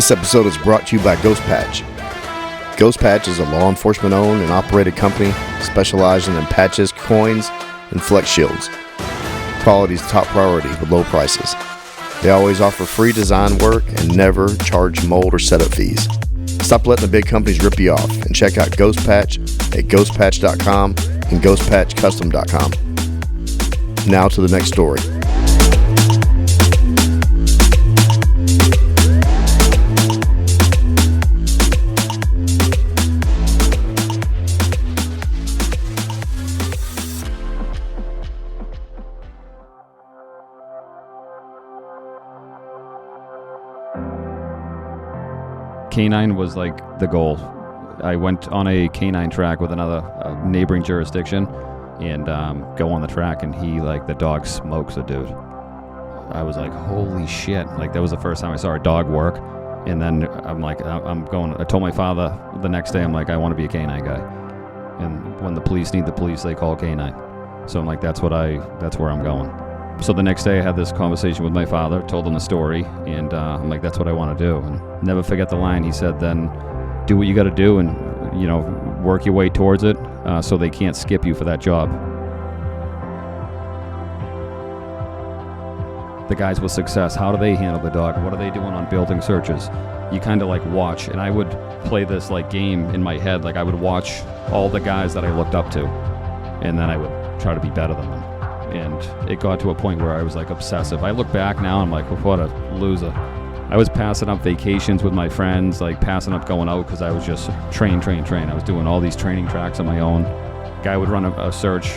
This episode is brought to you by Ghost Patch. Ghost Patch is a law enforcement-owned and operated company specializing in patches, coins, and flex shields. Quality is top priority with low prices. They always offer free design work and never charge mold or setup fees. Stop letting the big companies rip you off and check out Ghost Patch at ghostpatch.com and ghostpatchcustom.com. Now to the next story. Canine was like the goal. I went on a canine track with another neighboring jurisdiction and go on the track, and the dog smokes a dude. I was like, holy shit. Like, that was the first time I saw a dog work. And then I'm like, I told my father the next day, I'm like, I want to be a canine guy. And when the police need the police, they call canine. So I'm like, that's where I'm going. So the next day I had this conversation with my father, told him the story, and I'm like, that's what I want to do. And never forget the line he said, then do what you got to do and, work your way towards it so they can't skip you for that job. The guys with success, how do they handle the dog? What are they doing on building searches? You kind of like watch, and I would play this like game in my head. Like, I would watch all the guys that I looked up to, and then I would try to be better than them. And it got to a point where I was like obsessive. I look back now, I'm like, what a loser. I was passing up vacations with my friends, like passing up going out because I was just train. I was doing all these training tracks on my own. Guy would run a search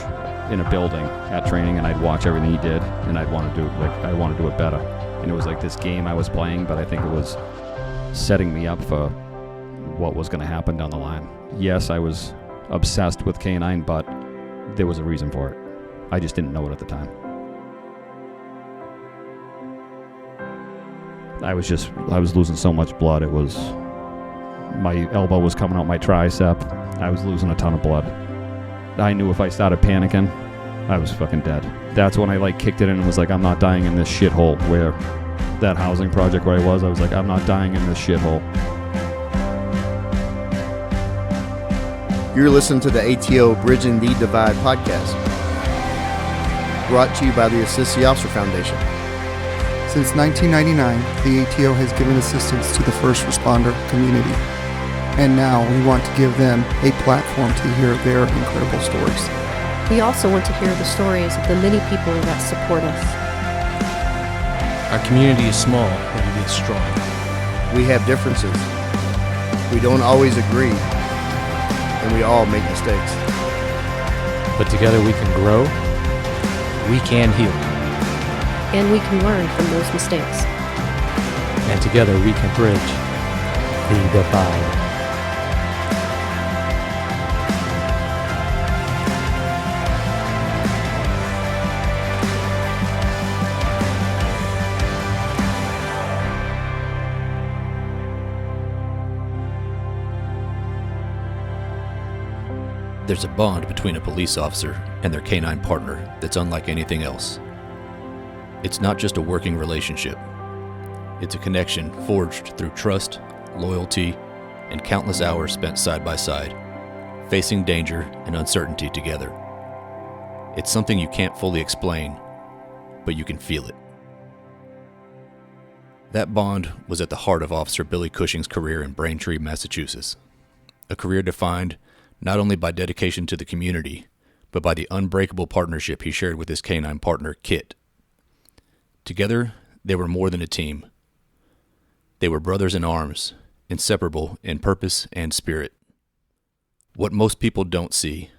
in a building at training, and I'd watch everything he did, and I want to do it better. And it was like this game I was playing, but I think it was setting me up for what was going to happen down the line. Yes, I was obsessed with canine, but there was a reason for it. I just didn't know it at the time. I was losing so much blood. My elbow was coming out my tricep. I was losing a ton of blood. I knew if I started panicking, I was fucking dead. That's when I kicked it in and was like, I'm not dying in this shithole. Where that housing project where I was like, I'm not dying in this shithole. You're listening to the ATO Bridging the Divide podcast, brought to you by the Assist the Officer Foundation. Since 1999, the ATO has given assistance to the first responder community, and now we want to give them a platform to hear their incredible stories. We also want to hear the stories of the many people that support us. Our community is small, but it is strong. We have differences. We don't always agree, and we all make mistakes. But together we can grow, we can heal. And we can learn from those mistakes. And together we can bridge the divide. There's a bond between a police officer and their canine partner that's unlike anything else. It's not just a working relationship. It's a connection forged through trust, loyalty, and countless hours spent side by side, facing danger and uncertainty together. It's something you can't fully explain, but you can feel it. That bond was at the heart of Officer Billy Cushing's career in Braintree, Massachusetts. A career defined not only by dedication to the community, but by the unbreakable partnership he shared with his canine partner, KITT. Together, they were more than a team. They were brothers in arms, inseparable in purpose and spirit. What most people don't see,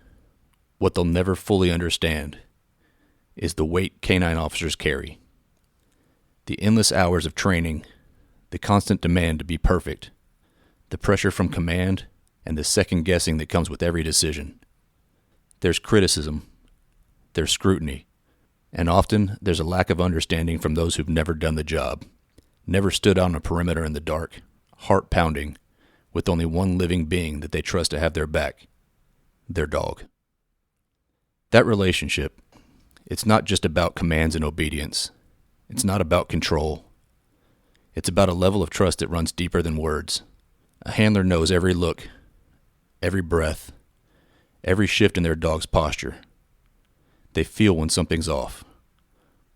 what they'll never fully understand, is the weight canine officers carry. The endless hours of training, the constant demand to be perfect, the pressure from command, and the second guessing that comes with every decision. There's criticism, there's scrutiny, and often there's a lack of understanding from those who've never done the job, never stood on a perimeter in the dark, heart pounding, with only one living being that they trust to have their back, their dog. That relationship, it's not just about commands and obedience. It's not about control. It's about a level of trust that runs deeper than words. A handler knows every look, every breath, every shift in their dog's posture. They feel when something's off,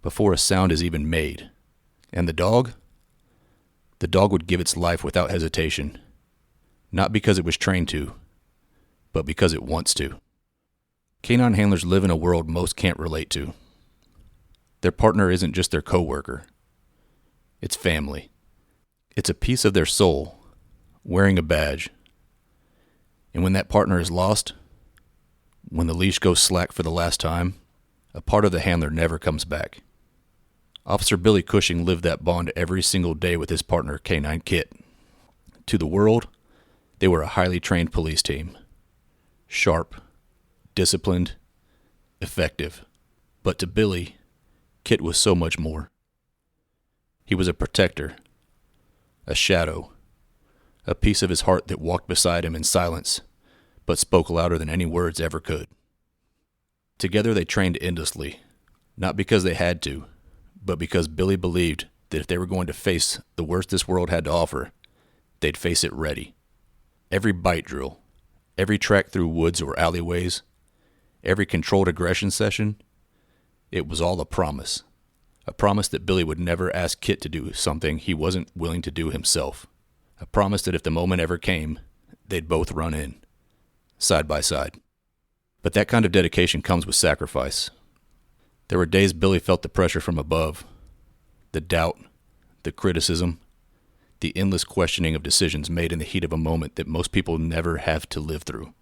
before a sound is even made. And the dog? The dog would give its life without hesitation, not because it was trained to, but because it wants to. Canine handlers live in a world most can't relate to. Their partner isn't just their coworker. It's family. It's a piece of their soul, wearing a badge. And when that partner is lost, when the leash goes slack for the last time, a part of the handler never comes back. Officer Billy Cushing lived that bond every single day with his partner, Canine KITT. To the world, they were a highly trained police team. Sharp, disciplined, effective. But to Billy, KITT was so much more. He was a protector, a shadow, a piece of his heart that walked beside him in silence, but spoke louder than any words ever could. Together they trained endlessly, not because they had to, but because Billy believed that if they were going to face the worst this world had to offer, they'd face it ready. Every bite drill, every trek through woods or alleyways, every controlled aggression session, it was all a promise that Billy would never ask KITT to do something he wasn't willing to do himself, a promise that if the moment ever came, they'd both run in, side by side. But that kind of dedication comes with sacrifice. There were days Billy felt the pressure from above, the doubt, the criticism, the endless questioning of decisions made in the heat of a moment that most people never have to live through.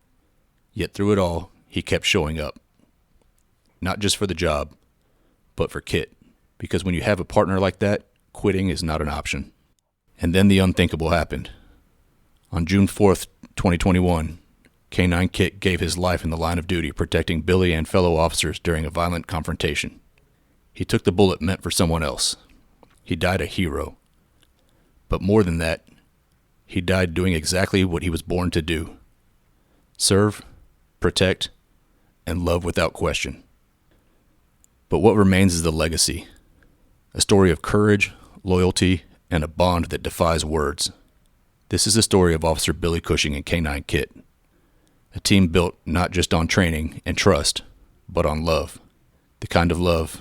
Yet through it all, he kept showing up. Not just for the job, but for KITT. Because when you have a partner like that, quitting is not an option. And then the unthinkable happened. On June 4th, 2021, Canine KITT gave his life in the line of duty protecting Billy and fellow officers during a violent confrontation. He took the bullet meant for someone else. He died a hero. But more than that, he died doing exactly what he was born to do. Serve, protect, and love without question. But what remains is the legacy. A story of courage, loyalty, and a bond that defies words. This is the story of Officer Billy Cushing and Canine KITT. A team built not just on training and trust, but on love. The kind of love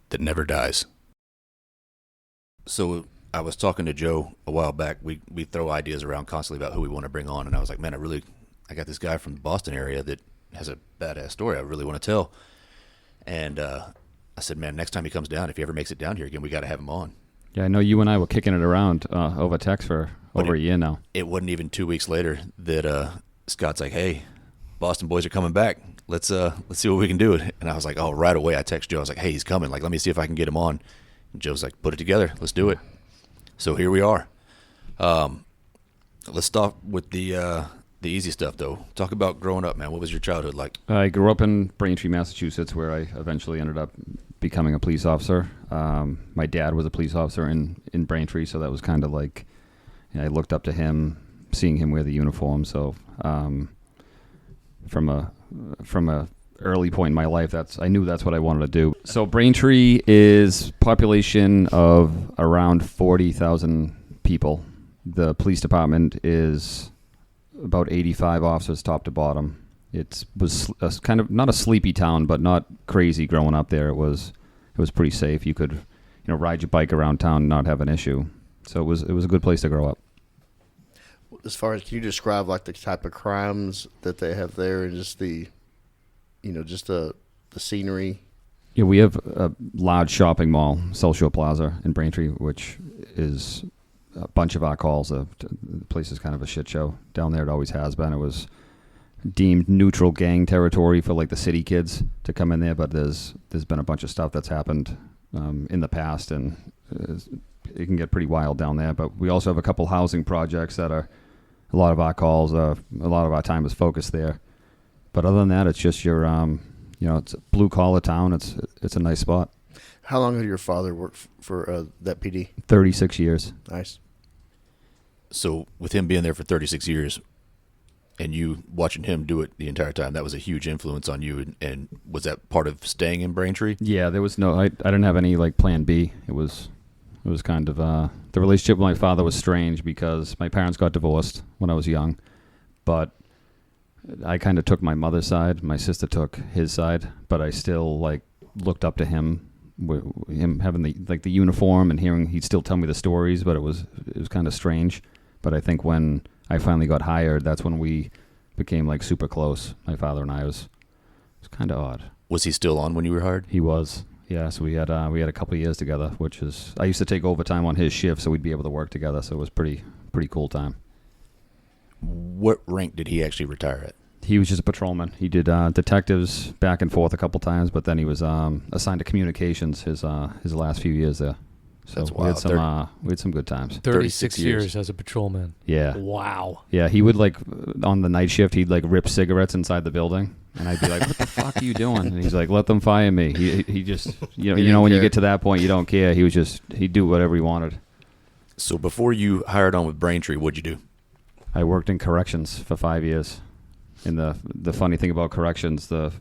that never dies. So I was talking to Joe a while back. We throw ideas around constantly about who we want to bring on, and I was like, man, I got this guy from the Boston area that has a badass story I really want to tell. And I said, man, next time he comes down, if he ever makes it down here again, we got to have him on. Yeah, I know you and I were kicking it around over text for over a year now. It wasn't even 2 weeks later that Scott's like, hey, Boston boys are coming back. Let's see what we can do. And I was like, oh, right away I text Joe. I was like, hey, he's coming. Like, let me see if I can get him on. And Joe's like, put it together. Let's do it. So here we are. Let's start with the easy stuff, though. Talk about growing up, man. What was your childhood like? I grew up in Braintree, Massachusetts, where I eventually ended up becoming a police officer. My dad was a police officer in Braintree, so that was kind of like, I looked up to him, seeing him wear the uniform. So from a early point in my life, I knew that's what I wanted to do. So Braintree is population of around 40,000 people. The police department is about 85 officers top to bottom. It was kind of not a sleepy town, but not crazy growing up there. It was pretty safe. You could ride your bike around town and not have an issue. So it was a good place to grow up. As far as, can you describe like the type of crimes that they have there and just the scenery? Yeah, we have a large shopping mall, Social Plaza in Braintree, which is a bunch of our calls. The place is kind of a shit show down there. It always has been. It was deemed neutral gang territory for like the city kids to come in there, but there's been a bunch of stuff that's happened in the past, and it can get pretty wild down there. But we also have a couple housing projects that are a lot of our calls. A lot of our time is focused there. But other than that, it's just your it's a blue collar town. It's a nice spot. How long did your father work for that PD? 36 years. Nice. So with him being there for 36 years and you watching him do it the entire time, that was a huge influence on you. And was that part of staying in Braintree? Yeah, there was I didn't have any like plan B. It was It was kind of the relationship with my father was strange because my parents got divorced when I was young, but I kind of took my mother's side. My sister took his side, but I still like looked up to him. Him having the uniform and hearing he'd still tell me the stories, but it was kind of strange. But I think when I finally got hired, that's when we became like super close. My father and I it was kind of odd. Was he still on when you were hired? He was, yeah. So we had a couple of years together, which is I used to take overtime on his shift, so we'd be able to work together. So it was pretty cool time. What rank did he actually retire at? He was just a patrolman. He did detectives back and forth a couple times, but then he was assigned to communications his last few years there. So That's wild. We had some good times. 36 years as a patrolman. Yeah. Wow. Yeah, he would like on the night shift he'd like rip cigarettes inside the building, and I'd be like, "What the fuck are you doing?" And he's like, "Let them fire me." He just you know when you get to that point you don't care. He'd do whatever he wanted. So before you hired on with Braintree, what'd you do? I worked in corrections for 5 years. And the funny thing about corrections, the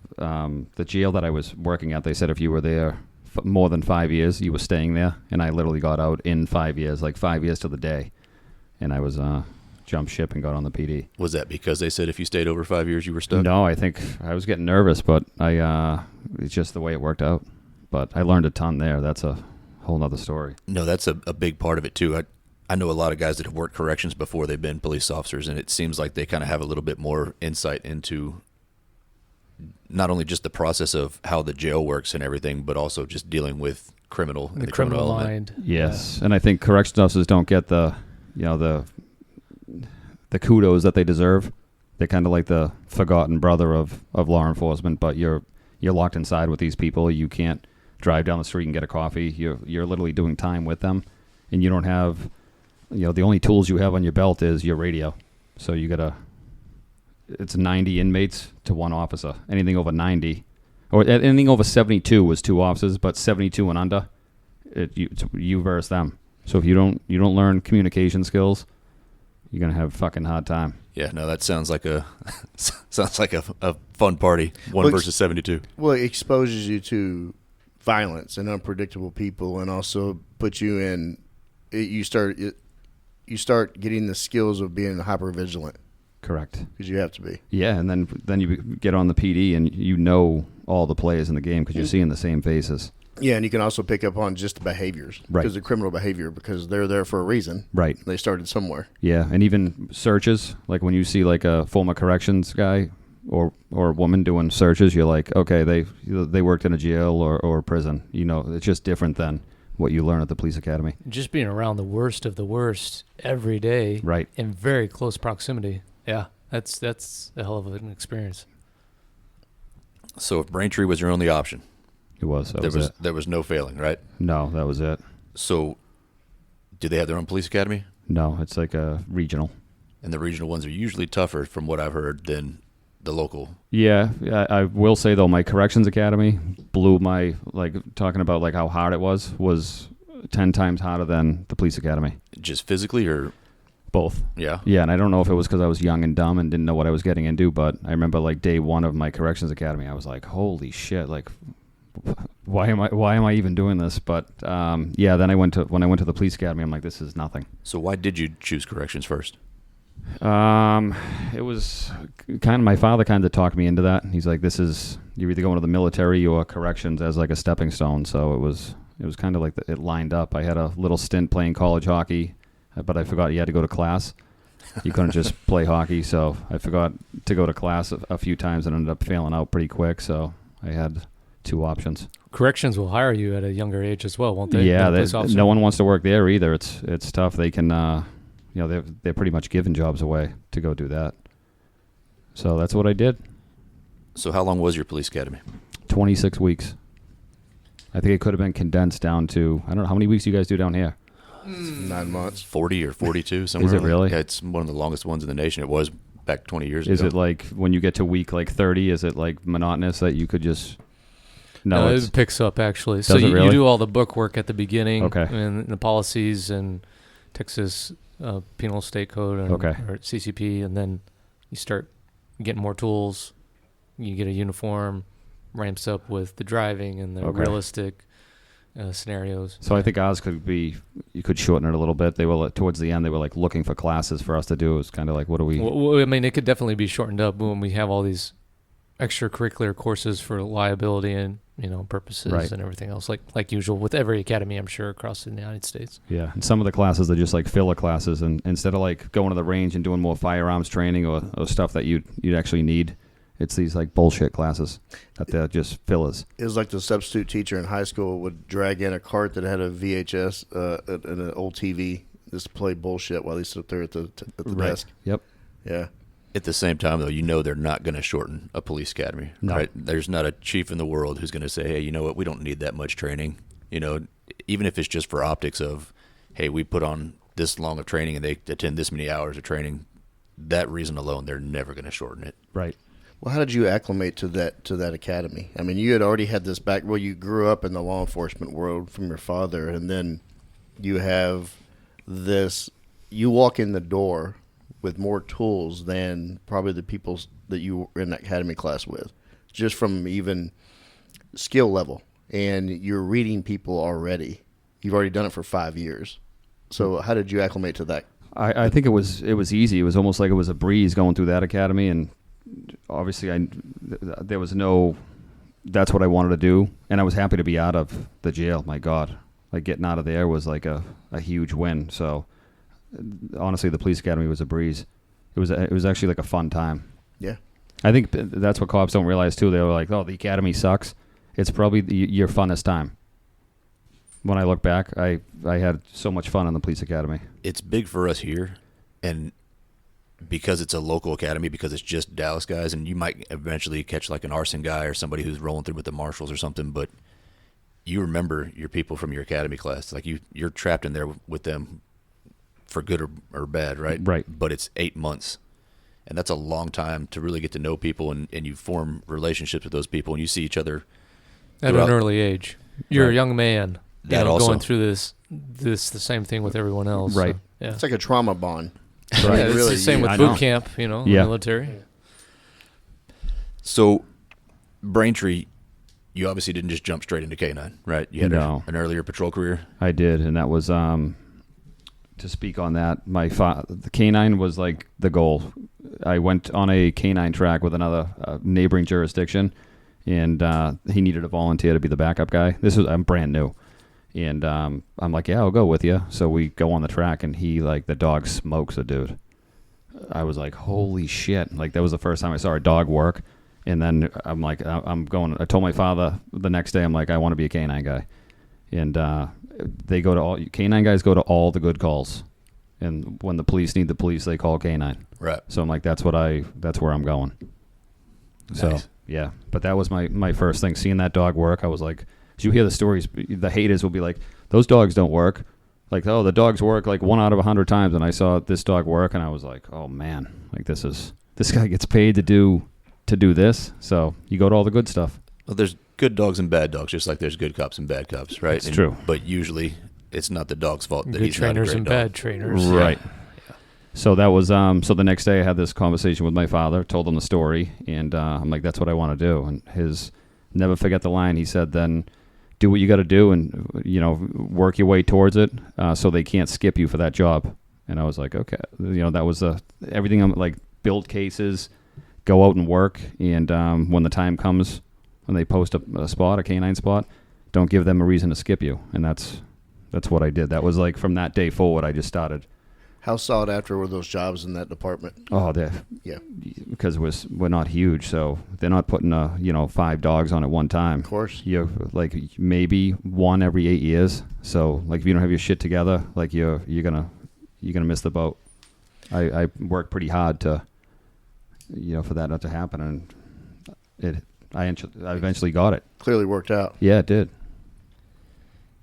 jail that I was working at, they said if you were there more than 5 years, you were staying there. And I literally got out in 5 years, like 5 years to the day. And I was jumped ship and got on the PD. Was that because they said if you stayed over 5 years, you were stuck? No, I think I was getting nervous, but it's just the way it worked out. But I learned a ton there. That's a whole nother story. No, that's a big part of it, too. I know a lot of guys that have worked corrections before they've been police officers, and it seems like they kind of have a little bit more insight into not only just the process of how the jail works and everything, but also just dealing with criminal and The criminal mind. Yes, and I think corrections officers don't get the kudos that they deserve. They're kind of like the forgotten brother of law enforcement, but you're locked inside with these people. You can't drive down the street and get a coffee. You're literally doing time with them, and you don't have. The only tools you have on your belt is your radio. So it's 90 inmates to one officer. Anything over 90, or anything over 72 was two officers, but 72 and under, you versus them. So if you don't learn communication skills, you're gonna have a fucking hard time. Yeah, no, that sounds like a fun party. One versus 72. Well, it exposes you to violence and unpredictable people, and also puts you in. You start getting the skills of being hyper vigilant. Correct. Because you have to be. Yeah, and then you get on the PD and you know all the players in the game because you're seeing the same faces. Yeah, and you can also pick up on just the behaviors. Right. Because of criminal behavior, because they're there for a reason. Right. They started somewhere. Yeah, and even searches, like when you see like a former corrections guy or a woman doing searches, you're like, okay, they worked in a jail or prison. It's just different than what you learn at the police academy. Just being around the worst of the worst every day, right, in very close proximity. Yeah, that's a hell of an experience. So if Braintree was your only option, it was. There was no failing, right? No, that was it. So, do they have their own police academy? No, it's like a regional. And the regional ones are usually tougher, from what I've heard, than the local. Yeah, I will say though, my corrections academy blew my talking about like how hard it was 10 times harder than the police academy. Just physically or both? Yeah. Yeah, and I don't know if it was because I was young and dumb and didn't know what I was getting into, but I remember like day one of my corrections academy, I was like, holy shit, like why am I even doing this? But then when I went to the police academy, I'm like, this is nothing. So why did you choose corrections first? It was kind of my father kind of talked me into that. He's like, you're either going to the military or corrections as like a stepping stone. So it was kind of like it lined up. I had a little stint playing college hockey, but I forgot you had to go to class. You couldn't just play hockey. So I forgot to go to class a few times and ended up failing out pretty quick. So I had two options. Corrections will hire you at a younger age as well, won't they? Yeah, no one wants to work there either. It's tough. They can, they're pretty much giving jobs away to go do that. So that's what I did. So how long was your police academy? 26 weeks. I think it could have been condensed down to, I don't know, how many weeks do you guys do down here? 9 months. 40 or 42, somewhere. Is it really? Yeah, it's one of the longest ones in the nation. It was back 20 years ago. Is it like, when you get to week like 30, is it like monotonous that you could just... No, it picks up actually. So you do all the book work at the beginning, okay, and the policies and Texas Penal State Code and, or CCP, and then you start getting more tools. You get a uniform, ramps up with the driving and the realistic scenarios. So I think ours you could shorten it a little bit. They were towards the end. They were like looking for classes for us to do. It was kind of like, what do we? Well, I mean, it could definitely be shortened up when we have all these extracurricular courses for liability and purposes and everything else, like usual with every academy, I'm sure, across the United States. Yeah, and some of the classes are just like filler classes, and instead of like going to the range and doing more firearms training or stuff that you'd actually need, it's these like bullshit classes that they're just fillers. It was like the substitute teacher in high school would drag in a cart that had a VHS and an old TV just to play bullshit while he stood there at the desk. Yep. Yeah. At the same time, though, they're not going to shorten a police academy. No. Right? There's not a chief in the world who's going to say, hey, you know what, we don't need that much training. Even if it's just for optics of, hey, we put on this long of training and they attend this many hours of training, that reason alone, they're never going to shorten it. Right. Well, how did you acclimate to that academy? I mean, you had already had this you grew up in the law enforcement world from your father, and then you have this, you walk in the door with more tools than probably the people that you were in that academy class with, just from even skill level. And you're reading people already. You've already done it for 5 years. So how did you acclimate to that? I think it was easy. It was almost like it was a breeze going through that academy, and obviously there was that's what I wanted to do, and I was happy to be out of the jail. My God, like getting out of there was like a huge win. So honestly, the police academy was a breeze. It was actually like a fun time. Yeah. I think that's what cops don't realize too. They were like, oh, the academy sucks. It's probably your funnest time. When I look back, I had so much fun in the police academy. It's big for us here, and because it's a local academy, because it's just Dallas guys, and you might eventually catch like an arson guy or somebody who's rolling through with the marshals or something, but you remember your people from your academy class. Like you're trapped in there with them for good or bad, right? Right. But it's 8 months, and that's a long time to really get to know people, and you form relationships with those people, and you see each other at an early age. You're a young man, going through this the same thing with everyone else. Right. So, yeah. It's like a trauma bond. Right. Yeah, it's the same with boot camp, the military. So, Braintree, you obviously didn't just jump straight into K9, right? You had an earlier patrol career. I did, and that was to speak on that. The K9 was like the goal. I went on a K9 track with another neighboring jurisdiction, and he needed a volunteer to be the backup guy. I'm brand new. And I'm like, yeah, I'll go with you. So we go on the track, and the dog smokes a dude. I was like, holy shit. Like, that was the first time I saw a dog work. And then I'm like, I told my father the next day, I'm like, I want to be a K9 guy. And K9 guys go to all the good calls. And when the police need the police, they call K9. Right. So I'm like, that's where I'm going. Nice. So, yeah. But that was my first thing. Seeing that dog work, I was like, you hear the stories, the haters will be like, those dogs don't work. Like, oh, the dogs work like 1 out of 100 times. And I saw this dog work, and I was like, oh man, like this guy gets paid to do this. So you go to all the good stuff. Well, there's good dogs and bad dogs, just like there's good cops and bad cops, right? It's true. But usually it's not the dog's fault that good he's not a trainers great and dog. bad trainers. Right. Yeah. So that was so the next day I had this conversation with my father, told him the story, and I'm like, that's what I want to do. And never forget the line. He said, then do what you got to do, and work your way towards it, so they can't skip you for that job. And I was like, okay, that was everything. I'm like, build cases, go out and work, and when the time comes, when they post a spot, a K9 spot, don't give them a reason to skip you. And that's what I did. That was like from that day forward, I just started. How sought after were those jobs in that department? Oh, yeah, because we're not huge, so they're not putting 5 dogs on at one time. Of course, you like maybe one every 8 years. So like if you don't have your shit together, like you're gonna miss the boat. I worked pretty hard to for that not to happen, and I eventually got it. Clearly worked out. Yeah, it did.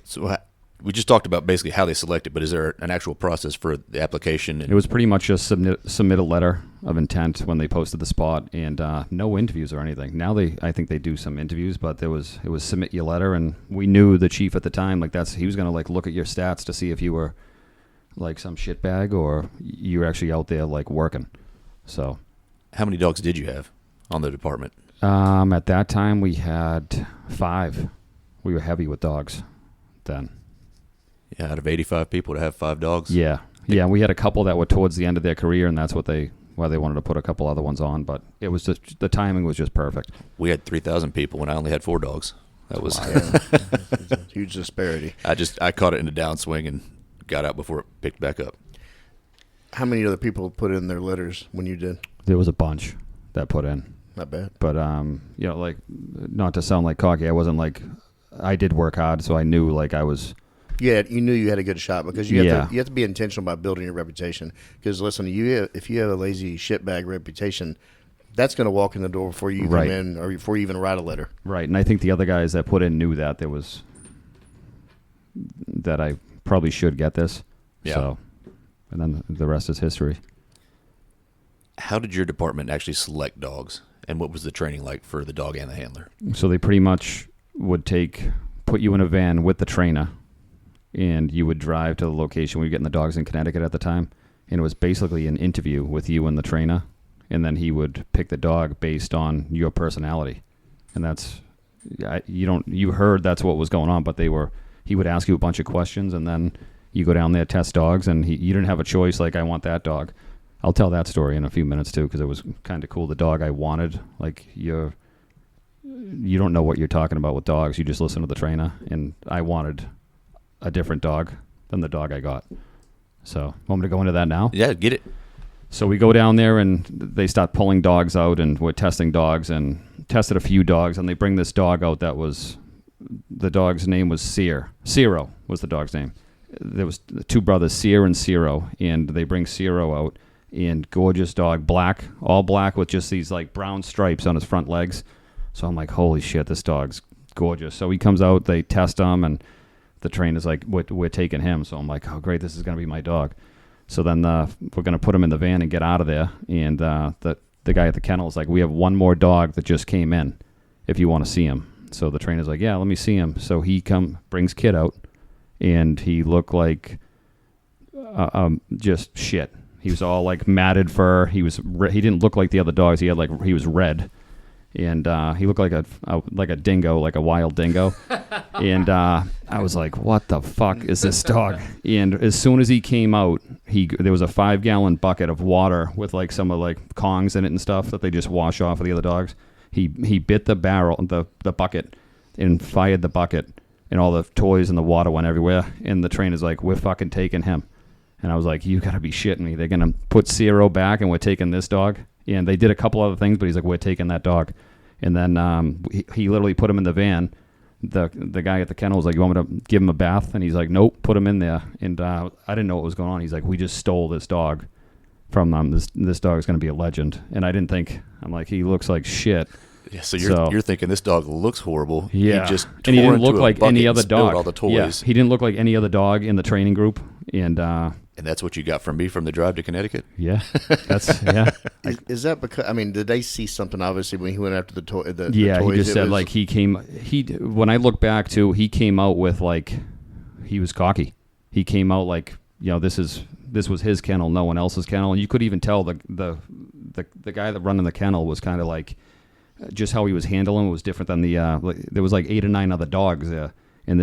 So we just talked about basically how they select it, but is there an actual process for the application? It was pretty much just submit a letter of intent when they posted the spot, and no interviews or anything. Now I think they do some interviews, but it was submit your letter, and we knew the chief at the time, like he was gonna like look at your stats to see if you were like some shitbag or you were actually out there like working. So, how many dogs did you have on the department? At that time we had 5. We were heavy with dogs. then. Yeah, out of 85 people to have 5 dogs. Yeah. Yeah, and we had a couple that were towards the end of their career, and that's why they wanted to put a couple other ones on, but it was just, the timing was just perfect. We had 3,000 people when I only had 4 dogs. That was It's a huge disparity. I caught it in a downswing and got out before it picked back up. How many other people put in their litters when you did? There was a bunch that put in. Not bad. But, you know, like, not to sound like cocky, I wasn't like, I did work hard, so I knew, like, I was... Yeah, you knew you had a good shot because you have to be intentional about building your reputation. Because listen, if you have a lazy shitbag reputation, that's going to walk in the door before you come in or before you even write a letter. Right, and I think the other guys that put in knew that that I probably should get this. Yeah. So, and then the rest is history. How did your department actually select dogs, and what was the training like for the dog and the handler? So they pretty much would put you in a van with the trainer, and you would drive to the location. We were getting the dogs in Connecticut at the time, and it was basically an interview with you and the trainer, and then he would pick the dog based on your personality. And that's, you heard that's what was going on, but he would ask you a bunch of questions, and then you go down there, test dogs, and you didn't have a choice, like, I want that dog. I'll tell that story in a few minutes, too, because it was kind of cool. The dog I wanted, like, you don't know what you're talking about with dogs. You just listen to the trainer, and I wanted a different dog than the dog I got. So, want me to go into that now? Yeah, get it. So we go down there, and they start pulling dogs out, and we're testing dogs, and tested a few dogs, and they bring this dog out that was, the dog's name was Ciro was the dog's name. There was 2 brothers, Sear and Ciro, and they bring Ciro out, and gorgeous dog, black, all black with just these like brown stripes on his front legs. So I'm like, holy shit, this dog's gorgeous. So he comes out, they test him, and the trainer's like, we're taking him. So I'm like, oh, great, this is going to be my dog. So then we're going to put him in the van and get out of there. And the guy at the kennel is like, we have one more dog that just came in if you want to see him. So the trainer's like, yeah, let me see him. So he brings KITT out, and he looked like just shit. He was all like matted fur. He didn't look like the other dogs. He was red. And he looked like a dingo, like a wild dingo. And I was like, what the fuck is this dog? And as soon as he came out, there was a 5-gallon bucket of water with like some of like Kongs in it and stuff that they just wash off of the other dogs. He bit the barrel, the bucket, and fired the bucket, and all the toys and the water went everywhere. And the trainer's like, we're fucking taking him. And I was like, you gotta be shitting me. They're gonna put Ciro back and we're taking this dog? And they did a couple other things, but he's like, we're taking that dog. And then he literally put him in the van. The guy at the kennel was like, you want me to give him a bath? And he's like, nope, put him in there. And I didn't know what was going on. He's like, we just stole this dog from them. This dog's going to be a legend. And I didn't think, I'm like, he looks like shit. Yeah, so you're thinking this dog looks horrible. Yeah. He just and he didn't look like any other dog. All the toys. Yeah, he didn't look like any other dog in the training group. And that's what you got from me from the drive to Connecticut? Yeah. That's, yeah. Is that because, I mean, did they see something, obviously, when he went after the toys? Yeah, he just said, like, when I look back to, he came out with, like, he was cocky. He came out like, you know, this was his kennel, no one else's kennel. And you could even tell the guy that running the kennel was kind of like, just how he was handling it was different than there was like 8 or 9 other dogs there. And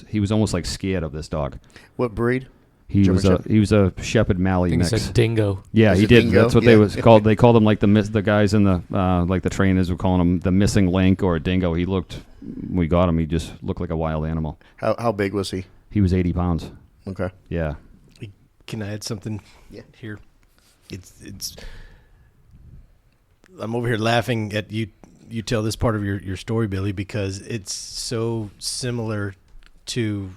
he was almost like scared of this dog. What breed? He was a Shepherd Mallee mix. It's a dingo. Yeah, he did. Dingo? That's what they was called. They called him like the guys in the like the trainers were calling him the missing link or a dingo. We got him. He just looked like a wild animal. How big was he? He was 80 pounds. Okay. Yeah. Can I add something? Yeah. Here, it's. I'm over here laughing at you. You tell this part of your story, Billy, because it's so similar to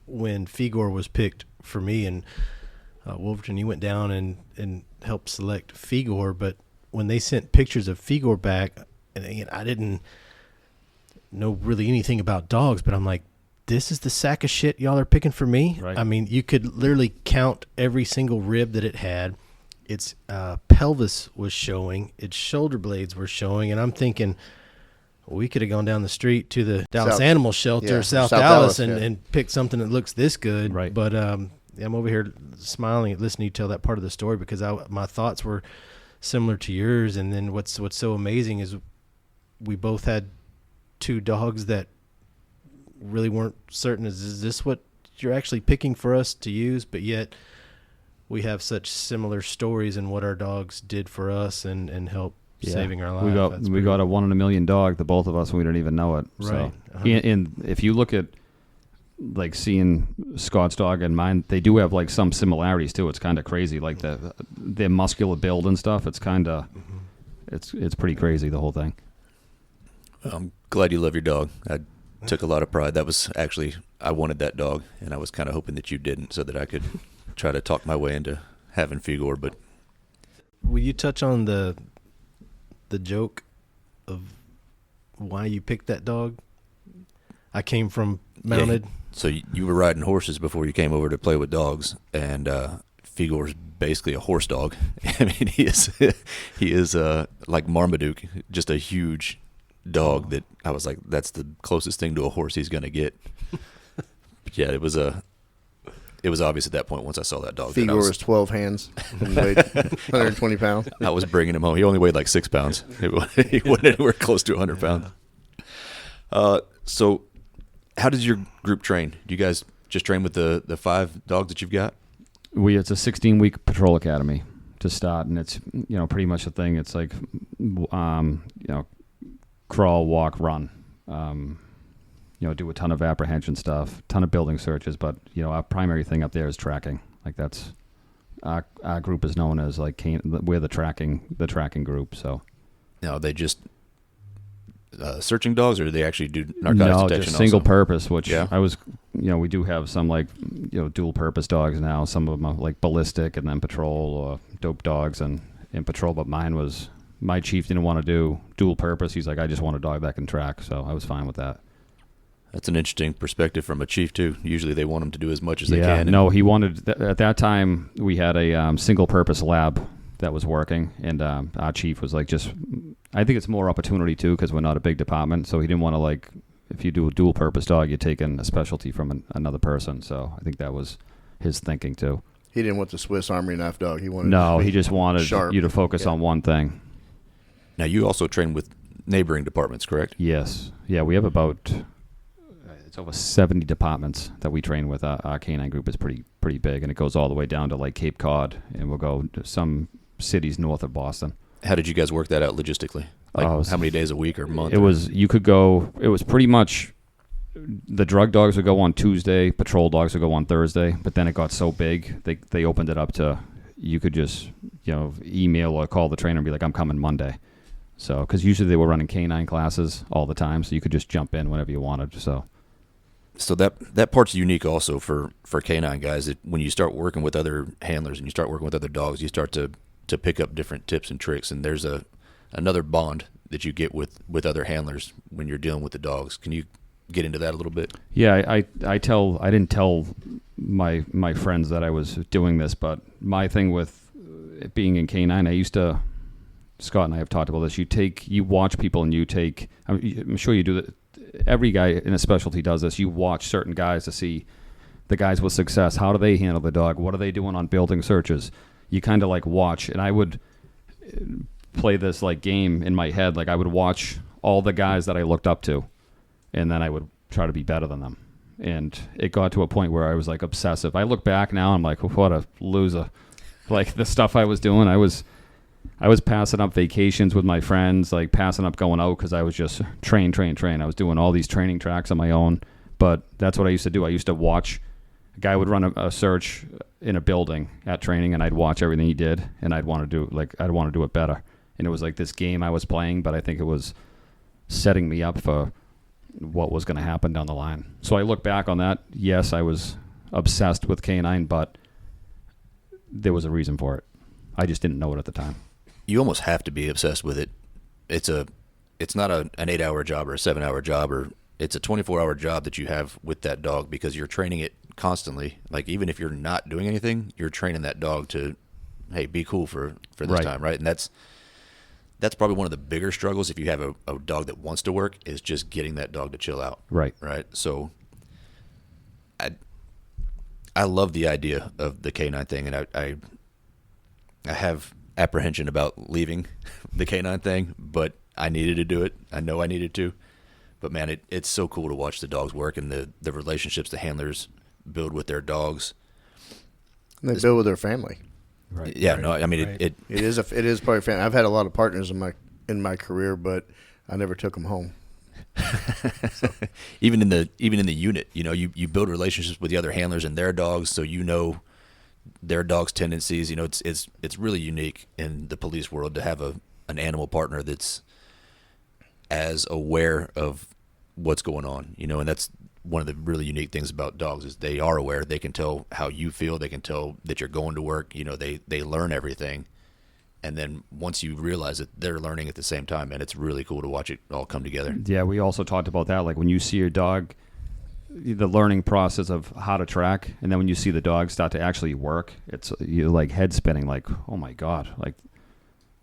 when Figor was picked for me, and Wolverton, you went down and helped select Figor, but when they sent pictures of Figor back, and again, I didn't know really anything about dogs, but I'm like, this is the sack of shit y'all are picking for me? Right. I mean, you could literally count every single rib that it had. Its pelvis was showing, its shoulder blades were showing, and I'm thinking, we could have gone down the street to the Dallas Animal Shelter, South Dallas, and picked something that looks this good. Right. But I'm over here smiling at listening to you tell that part of the story because my thoughts were similar to yours. And then what's so amazing is we both had 2 dogs that really weren't certain, is this what you're actually picking for us to use? But yet we have such similar stories in what our dogs did for us and help saving our lives. We got a 1 in a million dog, the both of us, and we didn't even know it. Right. So, and if you look at like seeing Scott's dog and mine, they do have like some similarities too. It's kind of crazy, like their muscular build and stuff. It's kind of it's pretty crazy, the whole thing. I'm glad you love your dog. I took a lot of pride. That was actually, I wanted that dog, and I was kind of hoping that you didn't, so that I could try to talk my way into having Figor. But will you touch on the joke of why you picked that dog? I came from mounted. Yeah, so you were riding horses before you came over to play with dogs, and Figor's basically a horse dog. I mean, he is like Marmaduke, just a huge dog that I was like, that's the closest thing to a horse he's gonna get. But yeah, it was obvious at that point once I saw that dog. Figor was 12 hands and weighed 120 pounds. I was bringing him home. He only weighed like 6 pounds. He wasn't anywhere close to 100 pounds. So how does your group train? Do you guys just train with the 5 dogs that you've got? It's a 16-week patrol academy to start, and it's pretty much the thing. It's like crawl, walk, run. Do a ton of apprehension stuff, ton of building searches, but our primary thing up there is tracking. Like that's our group is known as like we're the tracking group. So are they just searching dogs, or do they actually do narcotics detection? No, just single also? purpose. Which I was, we do have some like dual purpose dogs now. Some of them are like ballistic and then patrol, or dope dogs and in patrol. But my chief didn't want to do dual purpose. He's like, I just want a dog that can track. So I was fine with that. That's an interesting perspective from a chief too. Usually they want them to do as much as they can. No, he wanted at that time we had a single purpose lab that was working, and our chief was like, I think it's more opportunity too, because we're not a big department, so he didn't want to, like, if you do a dual purpose dog, you're taking a specialty from another person. So I think that was his thinking too. He didn't want the Swiss Army knife dog. He just wanted sharp. You to focus on one thing. Now you also train with neighboring departments, correct? Yes. Yeah, we have about it's over 70 departments that we train with. Our canine group is pretty big, and it goes all the way down to like Cape Cod, and we'll go to some cities north of Boston. How did you guys work that out logistically? Like how many days a week or month? It was pretty much the drug dogs would go on Tuesday, patrol dogs would go on Thursday, but then it got so big they opened it up to you could just email or call the trainer and be like, I'm coming Monday. So because usually they were running canine classes all the time, so you could just jump in whenever you wanted. So that part's unique also for canine guys. That when you start working with other handlers and you start working with other dogs, you start to pick up different tips and tricks, and there's another bond that you get with other handlers when you're dealing with the dogs. Can you get into that a little bit? Yeah, I didn't tell my friends that I was doing this, but my thing with it being in canine, I used to, Scott and I have talked about this. You watch people and I'm sure you do that. Every guy in a specialty does this. You watch certain guys to see the guys with success. How do they handle the dog? What are they doing on building searches? You kind of like watch, and I would play this like game in my head. Like I would watch all the guys that I looked up to, and then I would try to be better than them. And it got to a point where I was like obsessive. I look back now, I'm like, what a loser. Like the stuff I was doing, I was passing up vacations with my friends, like passing up going out because I was just train. I was doing all these training tracks on my own, but that's what I used to do. I used to watch. A guy would run a search in a building at training, and I'd watch everything he did, and I'd want to do it better. And it was like this game I was playing, but I think it was setting me up for what was going to happen down the line. So I look back on that. Yes, I was obsessed with canine, but there was a reason for it. I just didn't know it at the time. You almost have to be obsessed with it. It's not an 8-hour job or a 7-hour job, or it's a 24-hour job that you have with that dog, because you're training it constantly. Like even if you're not doing anything, you're training that dog to, hey, be cool for this time, right? And that's probably one of the bigger struggles if you have a dog that wants to work, is just getting that dog to chill out. Right. So I love the idea of the canine thing, and I have apprehension about leaving the canine thing, but I needed to do it. I know I needed to, But man, it's so cool to watch the dogs work and the relationships the handlers build with their dogs. And they build with their family. Right. Yeah, right, no, I mean right. it It is part of family. I've had a lot of partners in my career, but I never took them home. even in the unit, you build relationships with the other handlers and their dogs, so their dogs' tendencies. It's really unique in the police world to have an animal partner that's as aware of what's going on. And that's one of the really unique things about dogs is they are aware. They can tell how you feel. They can tell that you're going to work. They learn everything. And then once you realize that they're learning at the same time, and it's really cool to watch it all come together. Yeah, we also talked about that. Like when you see your dog, the learning process of how to track, and then when you see the dog start to actually work, you're like head spinning, like, oh my God, like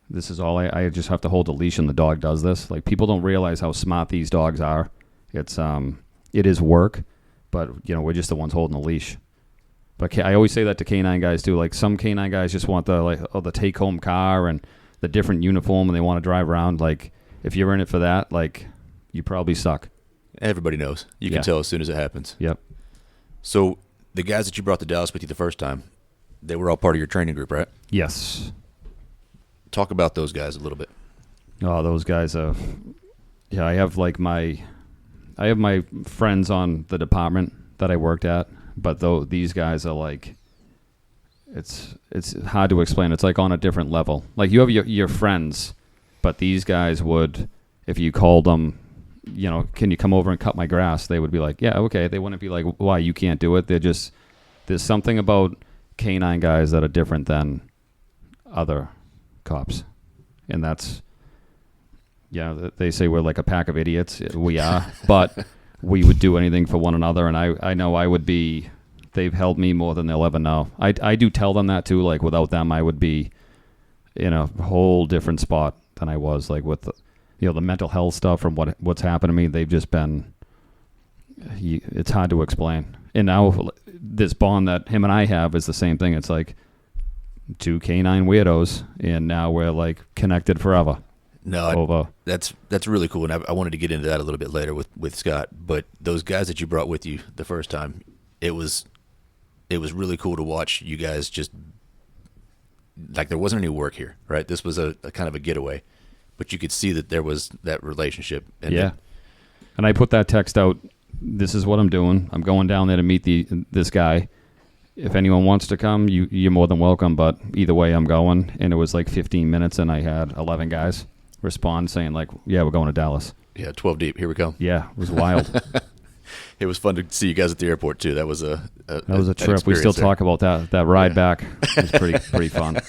this is all I just have to hold a leash and the dog does this. Like people don't realize how smart these dogs are. It is work, but we're just the ones holding the leash. But I always say that to canine guys too. Like some canine guys just want the take home car and the different uniform, and they want to drive around. Like if you're in it for that, like you probably suck. Everybody knows. You can tell as soon as it happens. Yep. So the guys that you brought to Dallas with you the first time, they were all part of your training group, right? Yes. Talk about those guys a little bit. Oh, those guys. I have my friends on the department that I worked at. But though these guys are like, it's hard to explain. It's like on a different level. Like you have your friends, but these guys would, if you called them, can you come over and cut my grass? They would be like, yeah, okay. They wouldn't be like, why, you can't do it. There's something about canine guys that are different than other cops. And that's, they say we're like a pack of idiots. We are, but we would do anything for one another, and I know I would be. They've helped me more than they'll ever know. I do tell them that too. Like without them, I would be in a whole different spot than I was. Like with the mental health stuff from what's happened to me. They've just been. It's hard to explain. And now this bond that him and I have is the same thing. It's like two canine weirdos, and now we're like connected forever. No, that's really cool, and I wanted to get into that a little bit later with Scott. But those guys that you brought with you the first time, it was really cool to watch you guys just like there wasn't any work here, right? This was a kind of a getaway, but you could see that there was that relationship. And and I put that text out. This is what I'm doing. I'm going down there to meet this guy. If anyone wants to come, you're more than welcome. But either way, I'm going. And it was like 15 minutes, and I had 11 guys respond saying like, yeah, we're going to Dallas. Yeah, 12 deep. Here we come. Yeah, it was wild. It was fun to see you guys at the airport too. That was a trip. We still talk about that ride back. It was pretty fun.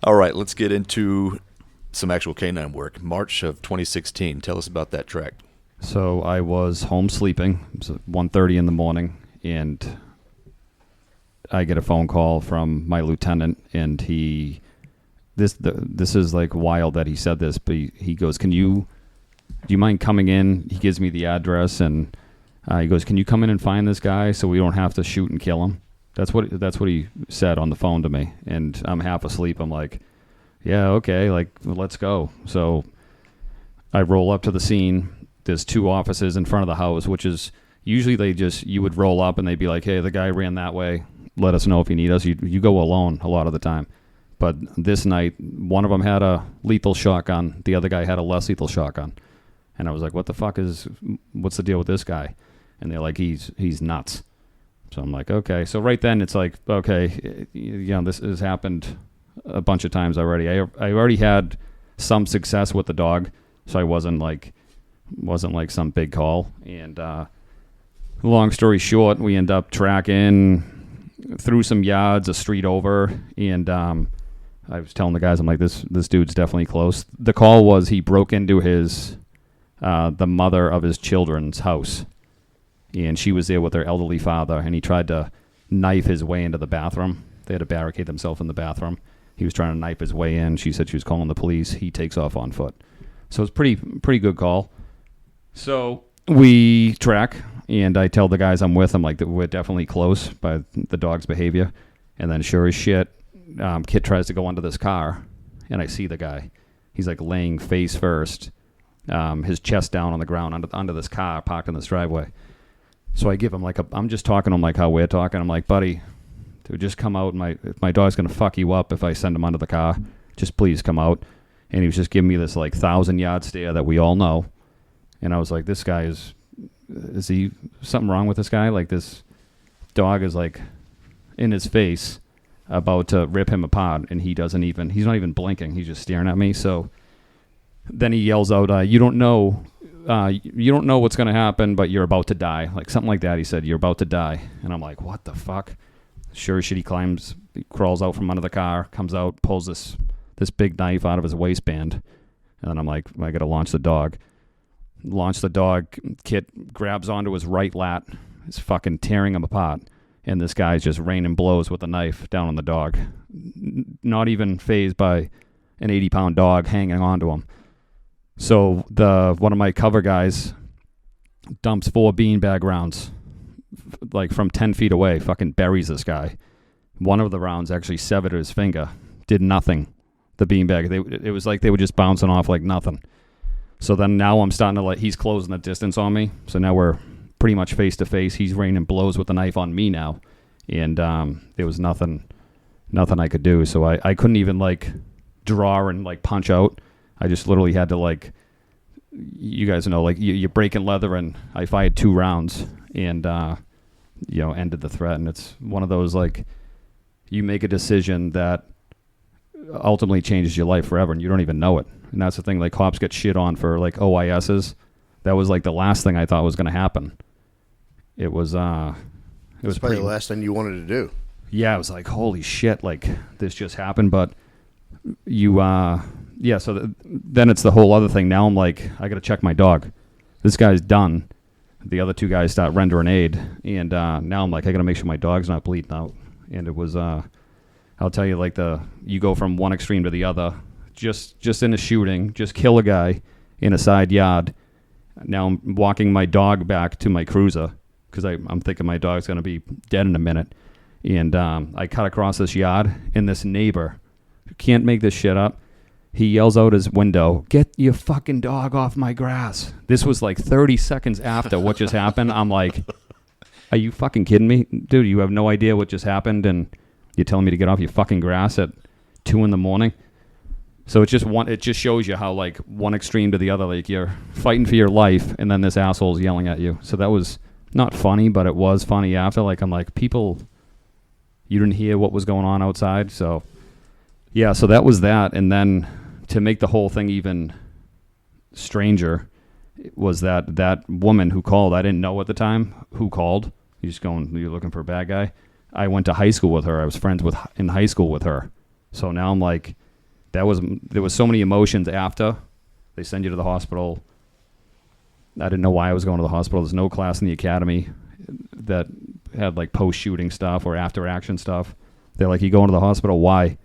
All right, let's get into some actual canine work. March of 2016. Tell us about that track. So I was home sleeping. It was 1:30 in the morning, and I get a phone call from my lieutenant, and this is like wild that he said this, but he goes, do you mind coming in? He gives me the address, and he goes, can you come in and find this guy so we don't have to shoot and kill him? That's what he said on the phone to me, and I'm half asleep. I'm like, yeah, okay, like let's go. So I roll up to the scene. There's two officers in front of the house, which is usually you would roll up and they'd be like, hey, the guy ran that way. Let us know if you need us. You go alone a lot of the time. But this night, one of them had a lethal shotgun. The other guy had a less lethal shotgun. And I was like, what's the deal with this guy? And they're like, he's nuts. So I'm like, okay. So right then it's like, okay, this has happened a bunch of times already. I already had some success with the dog, so I wasn't like some big call. And long story short, we end up tracking through some yards, a street over, and I was telling the guys, I'm like, this dude's definitely close. The call was he broke into the mother of his children's house, and she was there with her elderly father, and he tried to knife his way into the bathroom. They had to barricade themselves in the bathroom. He was trying to knife his way in. She said she was calling the police. He takes off on foot. So it's pretty good call. So we track, and I tell the guys I'm with, I'm like, we're definitely close by the dog's behavior. And then sure as shit, KITT tries to go under this car, and I see the guy. He's like laying face first, his chest down on the ground under this car parked in this driveway. So I give him I'm just talking to him like how we're talking. I'm like, buddy, dude, just come out. My dog's going to fuck you up if I send him under the car. Just please come out. And he was just giving me this 1,000-yard stare that we all know. And I was like, this guy is he something wrong with this guy? Like, this dog is in his face about to rip him apart, and he's not even blinking. He's just staring at me. So then he yells out, you don't know what's going to happen, but you're about to die. Like something like that. He said, you're about to die. And I'm like, what the fuck? Sure as shit, he crawls out from under the car, comes out, pulls this big knife out of his waistband. And then I'm like, I got to launch the dog. Launch the dog. KITT grabs onto his right lat. Is fucking tearing him apart. And this guy's just raining blows with a knife down on the dog. Not even fazed by an 80-pound dog hanging onto him. So one of my cover guys dumps 4 beanbag rounds, from 10 feet away, fucking buries this guy. One of the rounds actually severed his finger. Did nothing. The beanbag, it was like they were just bouncing off like nothing. So then now I'm starting to he's closing the distance on me. So now we're pretty much face to face. He's raining blows with the knife on me now. And there was nothing I could do. So I couldn't even draw and punch out. I just literally had to you guys know, you're breaking leather, and I fired 2 rounds and, ended the threat. And it's one of those, you make a decision that ultimately changes your life forever, and you don't even know it. And that's the thing, cops get shit on for OISs. That was the last thing I thought was going to happen. It was probably the last thing you wanted to do. Yeah, I was like, holy shit, this just happened. But so then it's the whole other thing. Now I'm like, I got to check my dog. This guy's done. The other 2 guys start rendering aid. And now I'm like, I got to make sure my dog's not bleeding out. And it was, I'll tell you, you go from one extreme to the other. Just in a shooting, just kill a guy in a side yard. Now I'm walking my dog back to my cruiser because I'm thinking my dog's going to be dead in a minute. And I cut across this yard, and this neighbor, can't make this shit up, he yells out his window, "Get your fucking dog off my grass." This was 30 seconds after what just happened. I'm like, are you fucking kidding me? Dude, you have no idea what just happened, and you're telling me to get off your fucking grass at 2 a.m? So it just shows you how one extreme to the other, you're fighting for your life, and then this asshole's yelling at you. So that was not funny, but it was funny after. I'm like, people, you didn't hear what was going on outside. So yeah, so that was that. And then to make the whole thing even stranger was that woman who called. I didn't know at the time who called. You're looking for a bad guy. I went to high school with her. I was friends in high school with her. So now I'm like, there was so many emotions after. They send you to the hospital. I didn't know why I was going to the hospital. There's no class in the academy that had post-shooting stuff or after-action stuff. They're like, you going to the hospital? Why?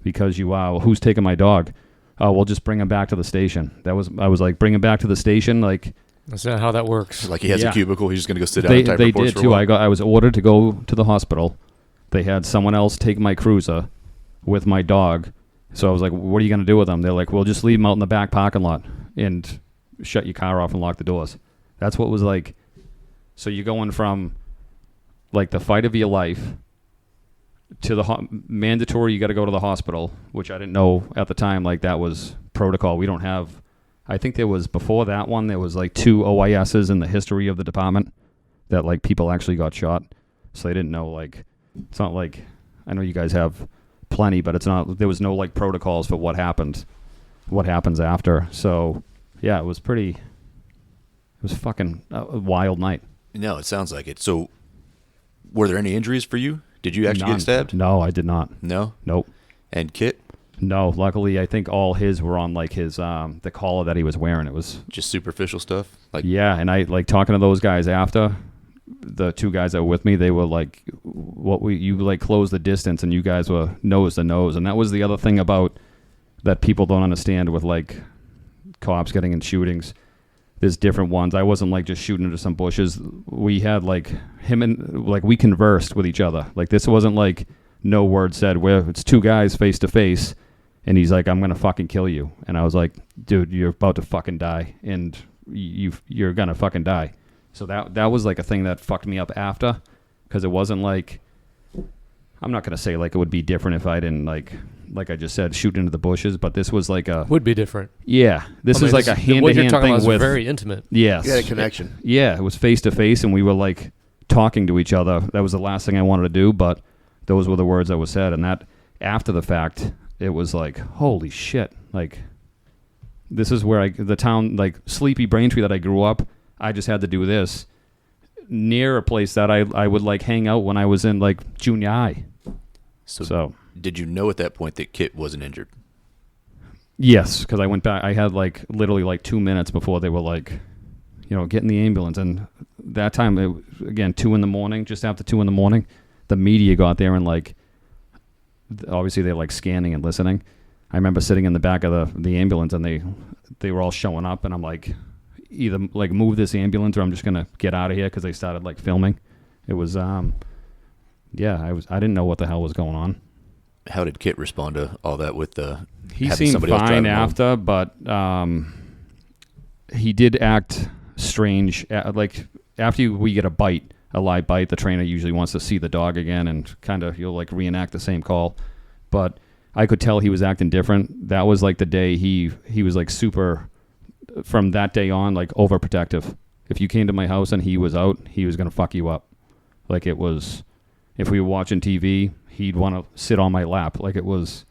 Because who's taking my dog? Oh, we'll just bring him back to the station. I was like, bring him back to the station? That's not how that works. He has a cubicle. He's just going to go sit down and type reports. They did too. I was ordered to go to the hospital. They had someone else take my cruiser with my dog. So I was like, what are you going to do with them? They're like, we'll just leave them out in the back parking lot and shut your car off and lock the doors. That's what it was like. So you're going from the fight of your life to the mandatory, you got to go to the hospital, which I didn't know at the time. That was protocol. We don't have, I think there was, before that one, there was 2 OISs in the history of the department that people actually got shot. So they didn't know, it's not I know you guys have plenty, but it's not, there was no protocols for what happens after. So yeah, it was fucking a wild night. No, it sounds like it. So were there any injuries for you? Did you actually get stabbed? No, I did not. No? Nope. And KITT? No, luckily I think all his were on his the collar that he was wearing. It was just superficial stuff. Yeah, and I talking to those guys after, the 2 guys that were with me, they were like, you closed the distance and you guys were nose to nose. And that was the other thing about that people don't understand with cops getting in shootings. There's different ones. I wasn't just shooting into some bushes. We had him and we conversed with each other. This wasn't no word said, where it's 2 guys face to face And he's like, I'm going to fucking kill you. And I was like, dude, you're about to fucking die. And you're going to fucking die. So that was like a thing that fucked me up after. Because it wasn't like, I'm not going to say like it would be different if I didn't like I just said, shoot into the bushes. But this was like a... Would be different. Yeah. This is like a hand-to-hand what you're talking thing about is with... very intimate. Yes. You had a connection. Yeah. It was face-to-face and we were like talking to each other. That was the last thing I wanted to do. But those were the words that was said. And that, after the fact... It was like, holy shit. Like, this is where the town, like, sleepy Braintree that I grew up, I just had to do this near a place that I would, like, hang out when I was in, like, junior high. So did you know at that point that KITT wasn't injured? Yes, because I went back. I had, like, literally, like, 2 minutes before they were, like, you know, get in the ambulance. And that time, again, 2 in the morning, just after 2 in the morning, the media got there and, like, obviously they're like scanning and listening. I remember sitting in the back of the ambulance and they were all showing up and I'm like, either like move this ambulance or I'm just gonna get out of here because they started like filming. It was I didn't know what the hell was going on. How did KITT respond to all that with the? He seemed fine after, but he did act strange. Like after we get a live bite, the trainer usually wants to see the dog again and kind of he'll like reenact the same call. But I could tell he was acting different. That was like the day he was like super, from that day on, like overprotective. If you came to my house and he was out, he was going to fuck you up. Like it was, if we were watching TV, he'd want to sit on my lap. Like it was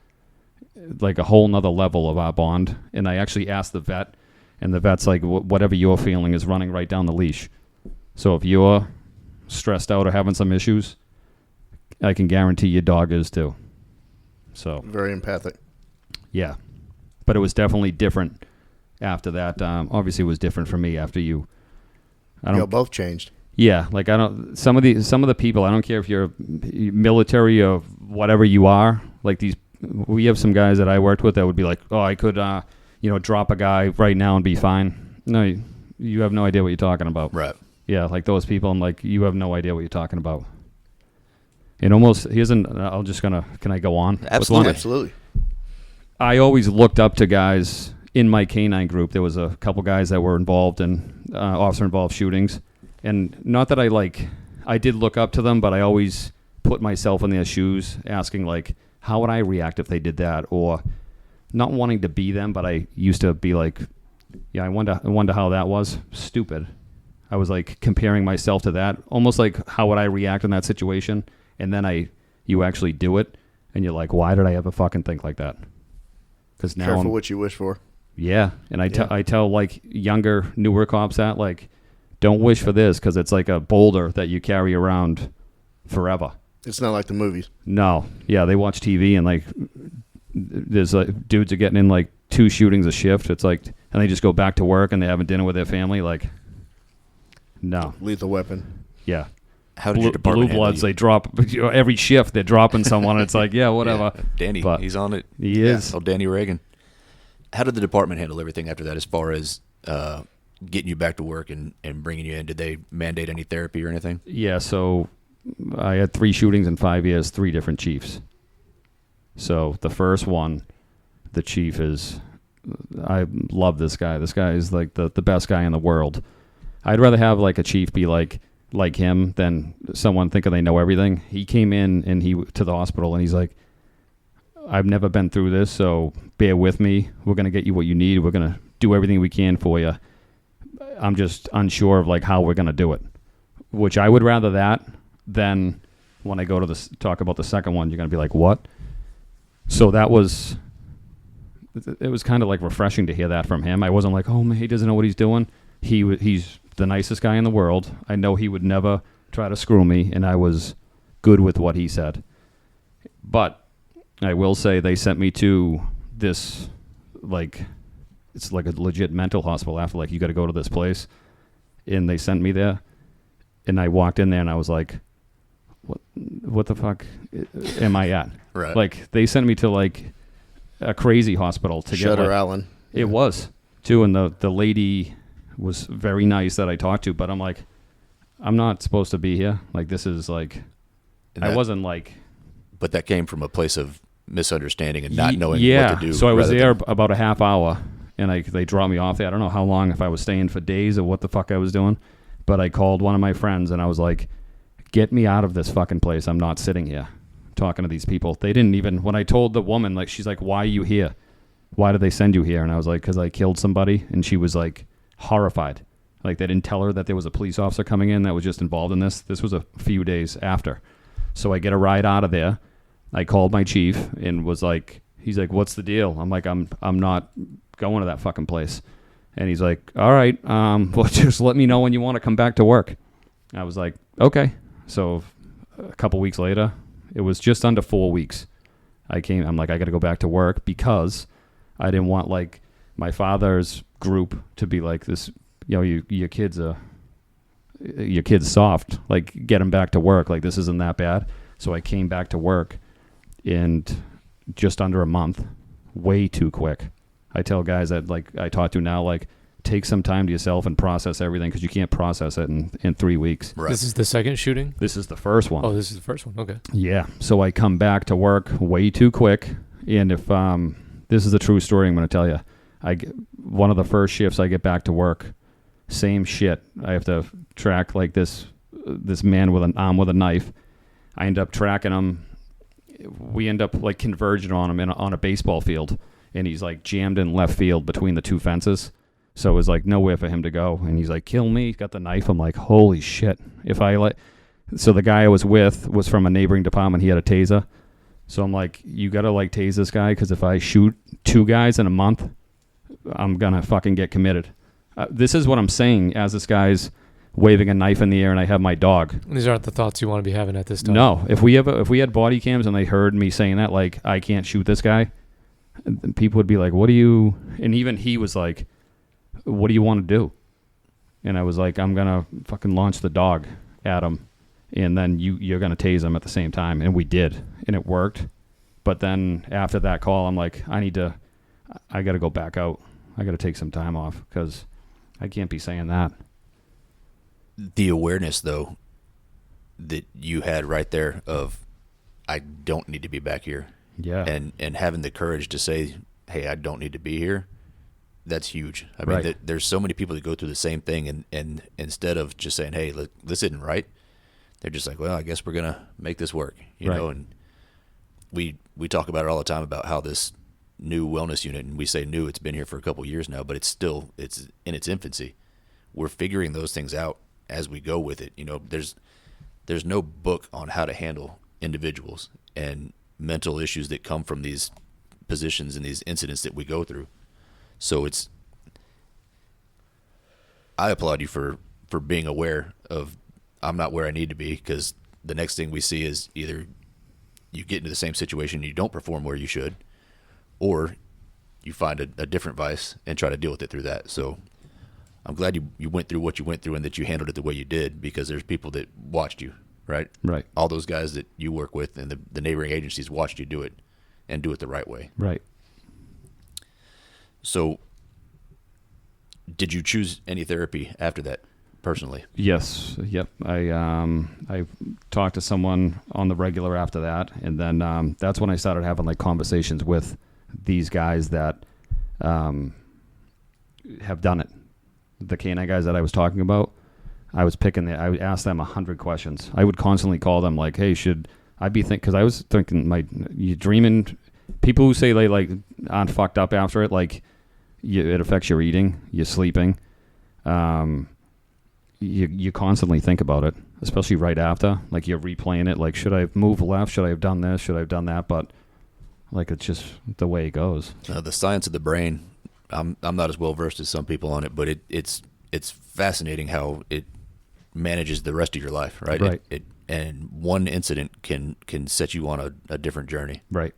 like a whole nother level of our bond. And I actually asked the vet and the vet's like, whatever you're feeling is running right down the leash. So if you're stressed out or having some issues, I can guarantee your dog is too. So very empathic. Yeah, but it was definitely different after that. Obviously, it was different for me after you. You both changed. Yeah, like I don't. Some of the people, I don't care if you're military or whatever you are. Like these, we have some guys that I worked with that would be like, oh, I could, drop a guy right now and be fine. No, you have no idea what you're talking about. Right. Yeah, like those people, I'm like, you have no idea what you're talking about. And almost, can I go on? Absolutely. I always looked up to guys in my canine group. There was a couple guys that were involved in officer-involved shootings. And not that I did look up to them, but I always put myself in their shoes, asking, like, how would I react if they did that? Or not wanting to be them, but I used to be like, yeah, I wonder how that was. Stupid. I was like comparing myself to that, almost like how would I react in that situation? And then you actually do it, and you're like, why did I ever fucking think like that? Because now careful what you wish for. Yeah, and I tell like younger, newer cops that like, don't wish for this because it's like a boulder that you carry around forever. It's not like the movies. No, yeah, they watch TV and like there's like dudes are getting in like 2 shootings a shift. It's like, and they just go back to work and they're having dinner with their family. Like, no. Lethal weapon. Yeah. How did your department Blue Bloods, they drop, every shift they're dropping someone. And it's like, yeah, whatever. Yeah, Danny, but he's on it. He is. Oh, Danny Reagan. How did the department handle everything after that as far as getting you back to work and bringing you in? Did they mandate any therapy or anything? Yeah, so I had 3 shootings in 5 years, 3 different chiefs. So the first one, the chief is, I love this guy. This guy is like the best guy in the world. I'd rather have like a chief be like him than someone thinking they know everything. He came in and to the hospital and he's like, I've never been through this, so bear with me. We're going to get you what you need. We're going to do everything we can for you. I'm just unsure of like how we're going to do it, which I would rather that than when I go to talk about the second one, you're going to be like, what? So it was kind of like refreshing to hear that from him. I wasn't like, oh man, he doesn't know what he's doing. He's the nicest guy in the world. I know he would never try to screw me, and I was good with what he said. But I will say they sent me to this, like, it's like a legit mental hospital after, like, you got to go to this place. And they sent me there. And I walked in there and I was like, what the fuck am I at? Right. Like, they sent me to, like, a crazy hospital to Shutter get, like, Allen. It was, too. And the lady was very nice that I talked to. But I'm like, I'm not supposed to be here. Like, this is, like, I wasn't, like... But that came from a place of misunderstanding and not knowing yeah. what to do. So I was rather there than- about a half hour, and they dropped me off there. I don't know how long, if I was staying for days or what the fuck I was doing, but I called one of my friends, and I was like, get me out of this fucking place. I'm not sitting here talking to these people. They didn't even, when I told the woman, like, she's like, why are you here? Why did they send you here? And I was like, because I killed somebody. And she was like horrified. Like, they didn't tell her that there was a police officer coming in that was just involved in this. This was a few days after. So I get a ride out of there. I called my chief and was like, he's like, what's the deal? I'm like, I'm not going to that fucking place. And he's like, all right, well, just let me know when you want to come back to work. I was like, okay. So a couple weeks later, it was just under 4 weeks. I'm like, I got to go back to work because I didn't want, like, my father's group to be like this, you know, your kid's soft, like, get him back to work. Like, this isn't that bad. So I came back to work in just under a month, way too quick. I tell guys that, like, I talk to now, like, take some time to yourself and process everything because you can't process it in 3 weeks. Right. This is the second shooting? This is the first one. Oh, this is the first one. Okay. Yeah. So I come back to work way too quick. And if this is a true story, I'm going to tell you. One of the first shifts I get back to work, same shit. I have to track, like, this man with an arm with a knife. I end up tracking him. We end up, like, converging on him on a baseball field. And he's, like, jammed in left field between the two fences. So it was, like, nowhere for him to go. And he's like, kill me. He's got the knife. I'm like, holy shit. So the guy I was with was from a neighboring department. He had a taser. So I'm like, you got to, like, tase this guy because if I shoot 2 guys in a month, I'm going to fucking get committed. This is what I'm saying as this guy's waving a knife in the air and I have my dog. These aren't the thoughts you want to be having at this time. No. If we had body cams and they heard me saying that, like, I can't shoot this guy, people would be like, what do you... And even he was like, what do you want to do? And I was like, I'm going to fucking launch the dog at him. And then you're going to tase him at the same time. And we did. And it worked. But then after that call, I'm like, I got to go back out. I got to take some time off because I can't be saying that. The awareness, though, that you had right there of, I don't need to be back here. Yeah. And having the courage to say, hey, I don't need to be here, that's huge. I mean, Right. there's so many people that go through the same thing, and instead of just saying, hey, look, this isn't right, they're just like, well, I guess we're going to make this work, you Right. know, and we talk about it all the time about how this new wellness unit, and we say new, it's been here for a couple years now, but it's in its infancy. We're figuring those things out as we go with it. You know, there's no book on how to handle individuals and mental issues that come from these positions and these incidents that we go through. So I applaud you for being aware of, I'm not where I need to be, because the next thing we see is either you get into the same situation and you don't perform where you should, or you find a different vice and try to deal with it through that. So I'm glad you went through what you went through and that you handled it the way you did, because there's people that watched you, right? Right. All those guys that you work with and the neighboring agencies watched you do it and do it the right way. Right. So did you choose any therapy after that personally? Yes. Yep. I talked to someone on the regular after that, and then that's when I started having, like, conversations with these guys that have done it. The canine guys that I was talking about, I would ask them 100 questions. I would constantly call them like, hey, should I be because I was thinking, you dreaming, people who say they, like, aren't fucked up after it, like, it affects your eating, your sleeping. You constantly think about it, especially right after, like, you're replaying it, like, should I have moved left? Should I have done this? Should I have done that? But, like, it's just the way it goes. The science of the brain, I'm not as well versed as some people on it, but it's fascinating how it manages the rest of your life, right? Right. And one incident can set you on a different journey. Right.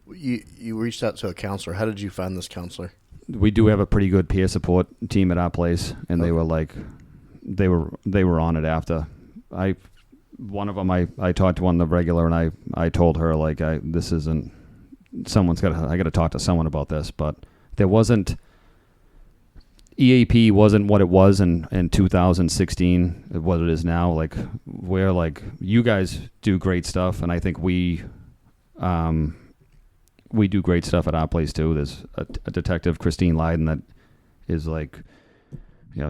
You reached out to a counselor. How did you find this counselor? We do have a pretty good peer support team at our place, and they were like, they were on it after. One of them, I talked to on the regular, and I told her, like, this isn't, I got to talk to someone about this, but there wasn't, EAP wasn't what it was in 2016, what it is now. Like, where, like, you guys do great stuff, and I think we we do great stuff at our place too. There's a detective, Christine Leiden, that is like,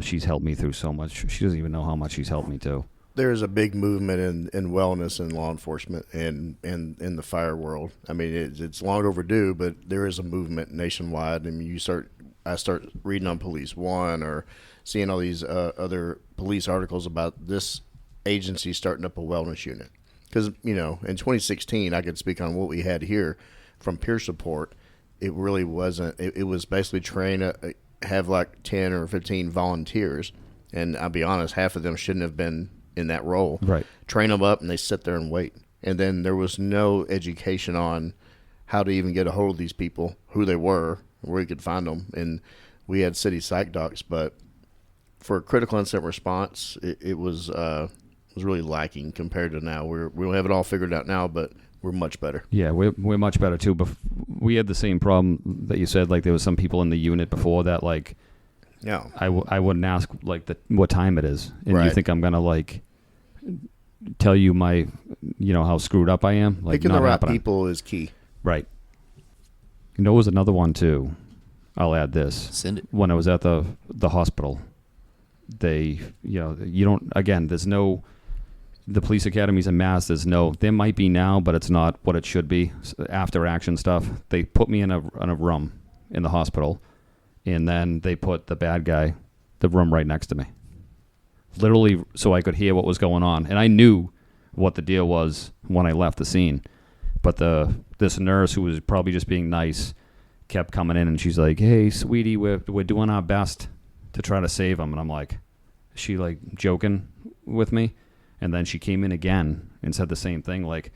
she's helped me through so much. She doesn't even know how much she's helped me too. There is a big movement in wellness in law enforcement and in the fire world. I mean, it's long overdue, but there is a movement nationwide. I mean, I start reading on Police One or seeing all these other police articles about this agency starting up a wellness unit. Because, in 2016, I could speak on what we had here from peer support. It really wasn't. It was basically have like 10 or 15 volunteers. And I'll be honest, half of them shouldn't have been in that role. Right. Train them up and they sit there and wait. And then there was no education on how to even get a hold of these people, who they were, where you could find them. And we had city psych docs, but for critical incident response, it was really lacking compared to now. We don't have it all figured out now, but we're much better. Yeah, we're much better too. But we had the same problem that you said. Like there was some people in the unit before that. Like, yeah, I wouldn't ask like what time it is, and right. You think I'm gonna like tell you my how screwed up I am. Like picking the right people is key. Right. There was another one too. I'll add this. Send it. When I was at the hospital, they you don't there's no. The police academies in Mass, there might be now, but it's not what it should be. After action stuff, they put me in a room in the hospital, and then they put the bad guy, the room right next to me, literally, so I could hear what was going on. And I knew what the deal was when I left the scene, but this nurse, who was probably just being nice, kept coming in, and she's like, "Hey, sweetie, we're doing our best to try to save him." And I'm like, is she like joking with me? And then she came in again and said the same thing, like,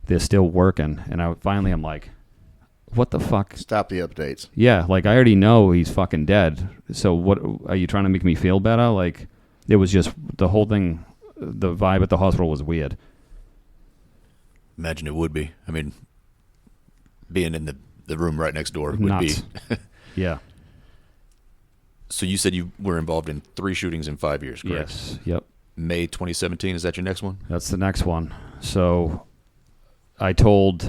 they're still working. And I'm like, what the fuck? Stop the updates. Yeah, like, I already know he's fucking dead. So what, are you trying to make me feel better? Like, it was just, the whole thing, the vibe at the hospital was weird. Imagine it would be. I mean, being in the room right next door would Nuts. be. Yeah. So you said you were involved in 3 shootings in 5 years, correct? Yes, yep. May 2017, is that your next one? That's the next one. So I told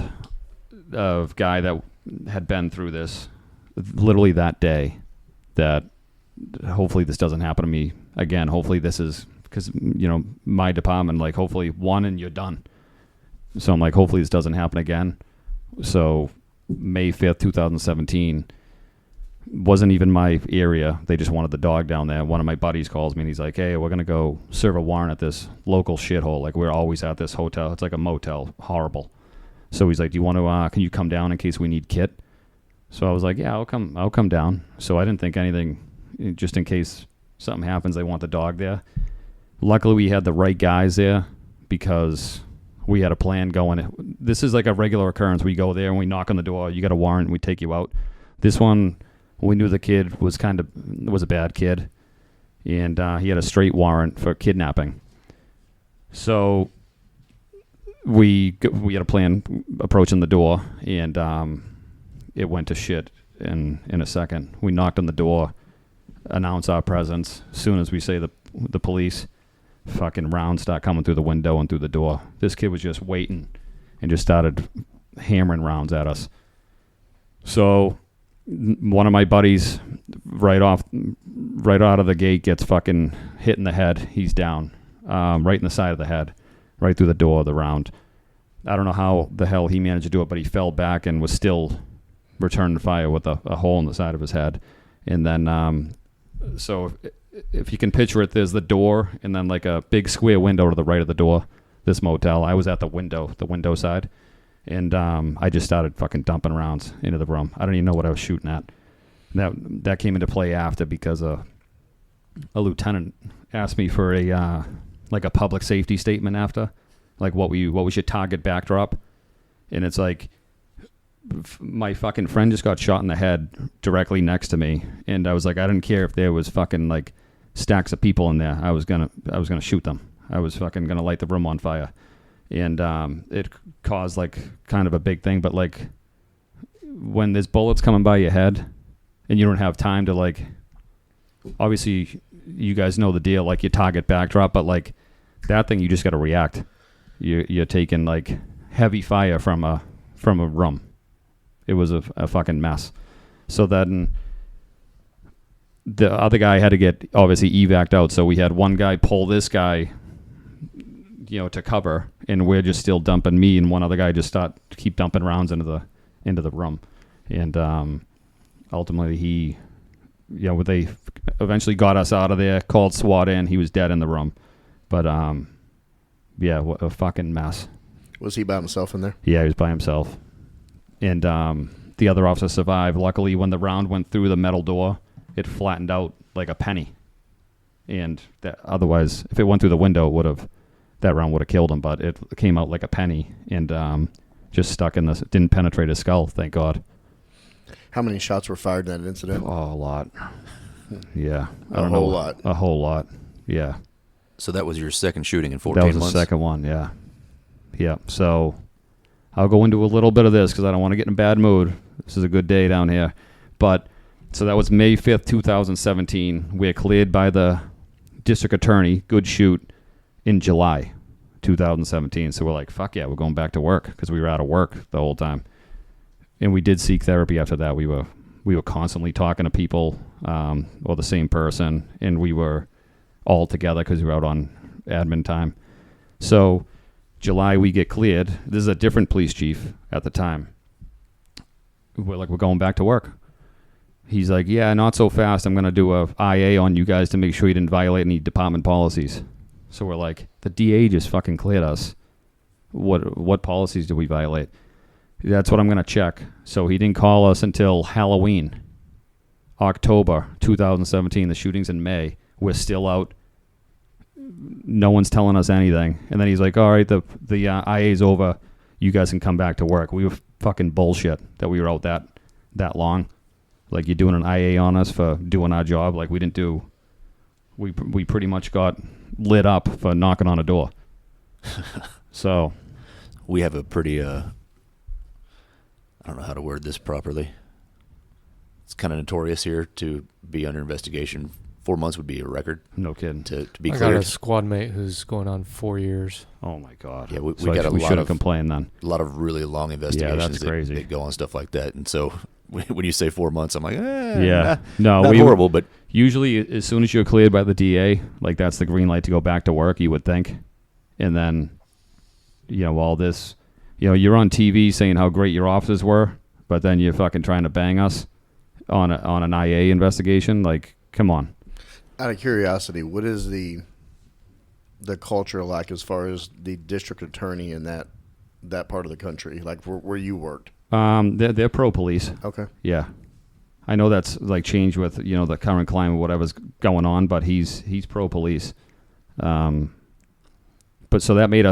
a guy that had been through this literally that day that hopefully this doesn't happen to me again. Hopefully this is, because, my department, like, hopefully one and you're done. So I'm like, hopefully this doesn't happen again. So May 5th, 2017, wasn't even my area. They just wanted the dog down there. One of my buddies calls me and he's like, "Hey, we're going to go serve a warrant at this local shithole. Like, we're always at this hotel. It's like a motel. Horrible." So he's like, "Do you want to, can you come down in case we need KITT?" So I was like, "Yeah, I'll come down." So I didn't think anything, just in case something happens, they want the dog there. Luckily, we had the right guys there because we had a plan going. This is like a regular occurrence. We go there and we knock on the door. You got a warrant and we take you out. This one, we knew the kid was a bad kid, and he had a straight warrant for kidnapping. So we had a plan approaching the door, and it went to shit in a second. We knocked on the door, announced our presence. As soon as we say the police, fucking rounds start coming through the window and through the door. This kid was just waiting and just started hammering rounds at us. So one of my buddies, right out of the gate, gets fucking hit in the head. He's down, right in the side of the head, right through the door of the round. I don't know how the hell he managed to do it, but he fell back and was still returning fire with a hole in the side of his head. And then, so if you can picture it, there's the door and then like a big square window to the right of the door, this motel. I was at the window side. And I just started fucking dumping rounds into the room. I don't even know what I was shooting at. That came into play after because a lieutenant asked me for a public safety statement after, like what was your target backdrop, and it's like my fucking friend just got shot in the head directly next to me, and I was like, I didn't care if there was fucking like stacks of people in there. I was gonna shoot them. I was fucking gonna light the room on fire. And it caused like kind of a big thing, but like when there's bullets coming by your head and you don't have time to like, obviously you guys know the deal, like your target backdrop, but like that thing, you just got to react. You're taking like heavy fire from a room, It was a fucking mess. So then the other guy had to get obviously evac'd out. So we had one guy pull this guy, to cover, and we're just still dumping me, and one other guy just keep dumping rounds into the room, and ultimately they eventually got us out of there, called SWAT in. He was dead in the room, but what a fucking mess. Was he by himself in there? Yeah, he was by himself, and the other officer survived. Luckily, when the round went through the metal door, it flattened out like a penny, and otherwise, if it went through the window, that round would have killed him. But it came out like a penny, and just stuck in this. Didn't penetrate his skull, thank God. How many shots were fired in that incident? Oh, a lot. Yeah, A whole lot. A whole lot. Yeah. So that was your second shooting in 14 months? That was months? the second one, yeah. Yeah, so I'll go into a little bit of this because I don't want to get in a bad mood. This is a good day down here. But, so that was May 5th, 2017. We're cleared by the district attorney, good shoot, in July 2017. So we're like, fuck yeah, we're going back to work because we were out of work the whole time. And we did seek therapy after that. We were constantly talking to people or the same person, and we were all together because we were out on admin time. So July we get cleared. This is a different police chief at the time. We're like, we're going back to work. He's like, yeah, not so fast. I'm going to do a IA on you guys to make sure you didn't violate any department policies. So we're like, the DA just fucking cleared us. What policies did we violate? That's what I'm going to check. So he didn't call us until Halloween, October 2017. The shooting's in May. We're still out. No one's telling us anything. And then he's like, all right, the IA's over. You guys can come back to work. We were fucking bullshit that we were out that long. Like, you're doing an IA on us for doing our job. Like, we didn't do... We pretty much got lit up for knocking on a door. So... We have a pretty... I don't know how to word this properly. It's kind of notorious here to be under investigation. 4 months would be a record. No kidding. To be I cleared. got a squad mate who's going on 4 years. Oh my God. Yeah, we So got we a lot should of have complained then. A lot of really long investigations. Yeah, that's crazy. That go on stuff like that. And so when you say 4 months, I'm like, Yeah. not horrible, but usually as soon as you're cleared by the DA, like that's the green light to go back to work, you would think. And then, all this, you're on TV saying how great your officers were, but then you're fucking trying to bang us on an IA investigation. Like, come on. Out of curiosity, what is the culture like as far as the district attorney in that part of the country, like where you worked? They're pro-police. Okay. Yeah. I know that's like changed with, the current climate, whatever's going on, but he's pro-police. But so that made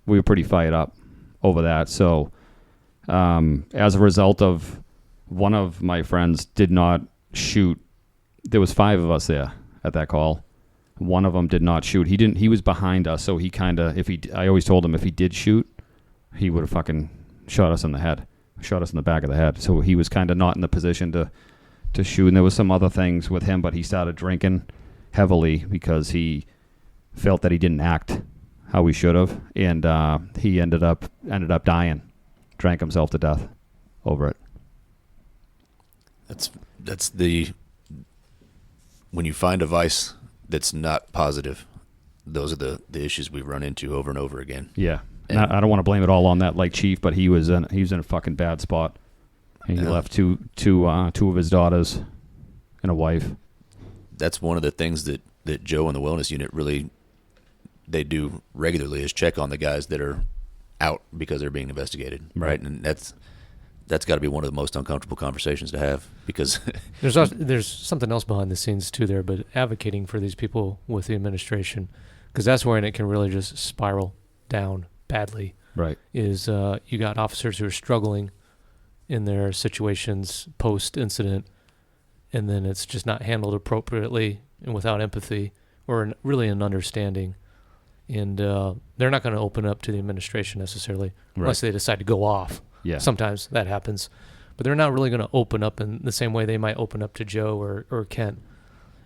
we were pretty fired up over that. So as a result of one of my friends did not shoot, there was 5 of us there at that call. One of them did not shoot. He was behind us, so he kind of, I always told him if he did shoot, he would have fucking shot us in the head, shot us in the back of the head. So he was kind of not in the position to shoot. And there was some other things with him, but he started drinking heavily because he felt that he didn't act how he should have, and he ended up dying, drank himself to death over it. That's the... When you find a vice that's not positive, those are the issues we've run into over and over again. Yeah. And I don't want to blame it all on that chief, but he was in a fucking bad spot. And he left two of his daughters and a wife. That's one of the things that Joe and the wellness unit really they do regularly is check on the guys that are out because they're being investigated. Right. And that's got to be one of the most uncomfortable conversations to have because there's something else behind the scenes too there, but advocating for these people with the administration, because that's where it can really just spiral down badly. Right. Is you got officers who are struggling in their situations post-incident, and then it's just not handled appropriately and without empathy or really an understanding. And they're not going to open up to the administration necessarily unless they decide to go off. Yeah. Sometimes that happens. But they're not really going to open up in the same way they might open up to Joe or Kent.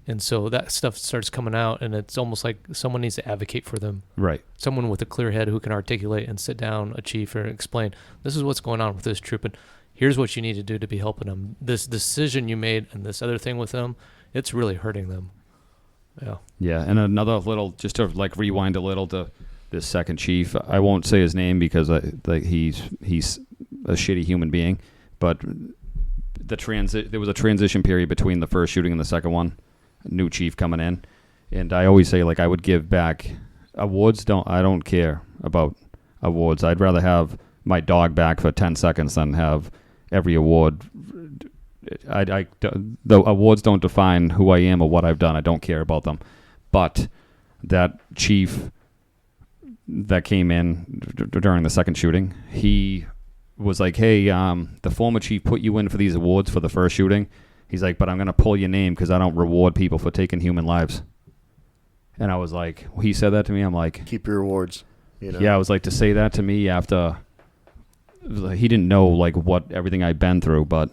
And so that stuff starts coming out, and it's almost like someone needs to advocate for them. Right. Someone with a clear head who can articulate and sit down a chief and explain, this is what's going on with this troop. And here's what you need to do to be helping them. This decision you made and this other thing with them, it's really hurting them. Yeah. Yeah, and another little, just to like rewind a little to this second chief. I won't say his name because he's a shitty human being, but there was a transition period between the first shooting and the second one. New chief coming in, and I always say like I would give back awards. I don't care about awards. I'd rather have my dog back for 10 seconds than have every award. The awards don't define who I am or what I've done. I don't care about them. But that chief that came in during the second shooting, he was like, hey, the former chief put you in for these awards for the first shooting. He's like, but I'm going to pull your name because I don't reward people for taking human lives. And I was like, he said that to me. I'm like, keep your awards. You know? Yeah, I was like, to say that to me after, he didn't know like what everything I'd been through, but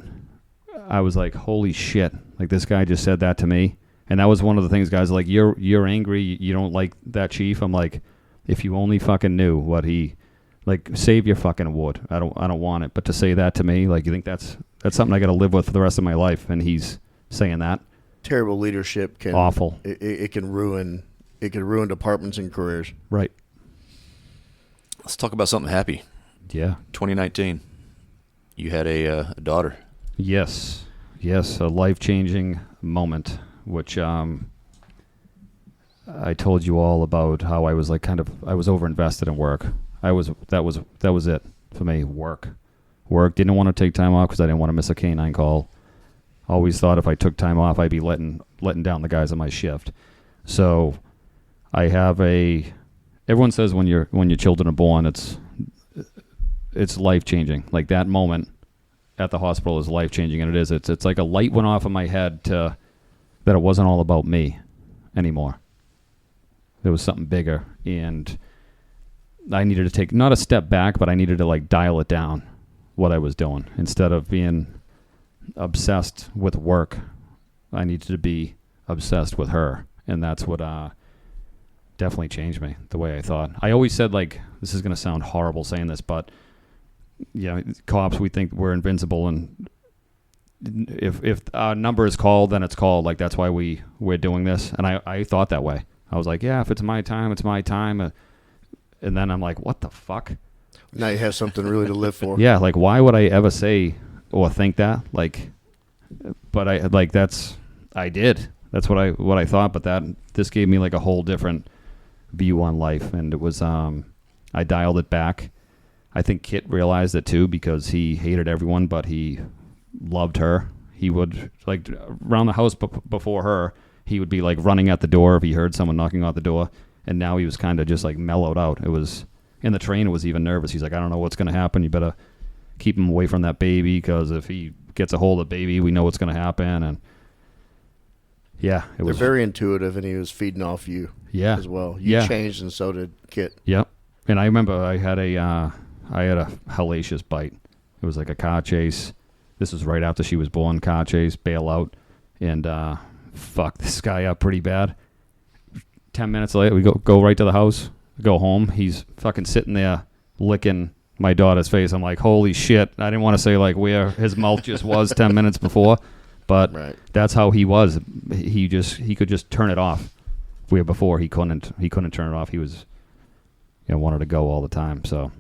I was like, holy shit. Like this guy just said that to me. And that was one of the things, guys, like you're angry. You don't like that chief. I'm like, if you only fucking knew what he, like, save your fucking award. I don't want it. But to say that to me, like, you think that's something I got to live with for the rest of my life. And he's saying that. Terrible leadership can awful. It can ruin departments and careers. Right. Let's talk about something happy. Yeah. 2019. You had a daughter. Yes, a life-changing moment, which I told you all about how I was like I was overinvested in work. That was it for me. Work. Didn't want to take time off because I didn't want to miss a canine call. Always thought if I took time off, I'd be letting down the guys on my shift. So I have everyone says when your children are born, it's life-changing. Like that moment at the hospital is life-changing, and it is. It's like a light went off in my head that it wasn't all about me anymore. There was something bigger, and I needed to take not a step back, but I needed to like dial it down what I was doing. Instead of being obsessed with work, I needed to be obsessed with her, and that's what definitely changed me, the way I thought. I always said, like, this is going to sound horrible saying this, but yeah, cops, we think we're invincible, and if our number is called, then it's called. Like, that's why we're doing this. And I thought that way. I was like, yeah, if it's my time, it's my time. And then I'm like, what the fuck? Now you have something really to live for. Yeah, like, why would I ever say or think that? Like, but I did. That's what I thought. But this gave me like a whole different view on life, and it was I dialed it back. I think KITT realized it too, because he hated everyone, but he loved her. He would, like, around the house before her, he would be like running at the door if he heard someone knocking on the door. And now he was kind of just like mellowed out. It was in the train. It was even nervous. He's like, I don't know what's going to happen. You better keep him away from that baby, because if he gets a hold of the baby, we know what's going to happen. And yeah, They're very intuitive, and he was feeding off you. Yeah, as well. You changed, and so did KITT. Yep. And I remember I had a hellacious bite. It was like a car chase. This was right after she was born. Car chase, bail out, and fuck this guy up pretty bad. 10 minutes later, we go right to the house, go home. He's fucking sitting there licking my daughter's face. I'm like, holy shit. I didn't want to say like where his mouth just was 10 minutes before, but right. That's how he was. He could just turn it off. Where before he couldn't turn it off. He was, wanted to go all the time. So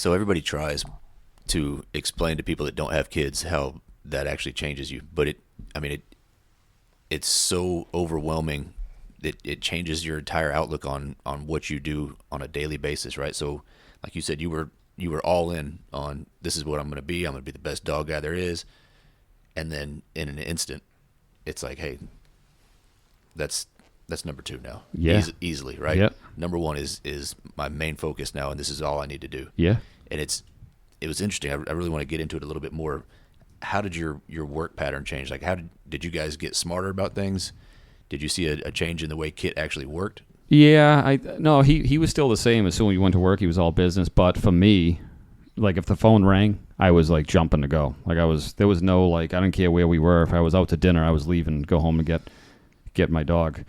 everybody tries to explain to people that don't have kids how that actually changes you, but it's so overwhelming that it changes your entire outlook on what you do on a daily basis, right? So, like you said, you were all in on, this is what I'm going to be. I'm going to be the best dog guy there is, and then in an instant, it's like, hey, that's number two now. Yeah, easily, right? Yep. Number one is my main focus now, and this is all I need to do. Yeah, and it was interesting. I really want to get into it a little bit more. How did your work pattern change? Like, how did you guys get smarter about things? Did you see a change in the way KITT actually worked? Yeah, no, he was still the same. As soon as he went to work, he was all business. But for me, like, if the phone rang, I was like jumping to go. Like, there was no, like, I didn't care where we were. If I was out to dinner, I was leaving, go home and get my dog.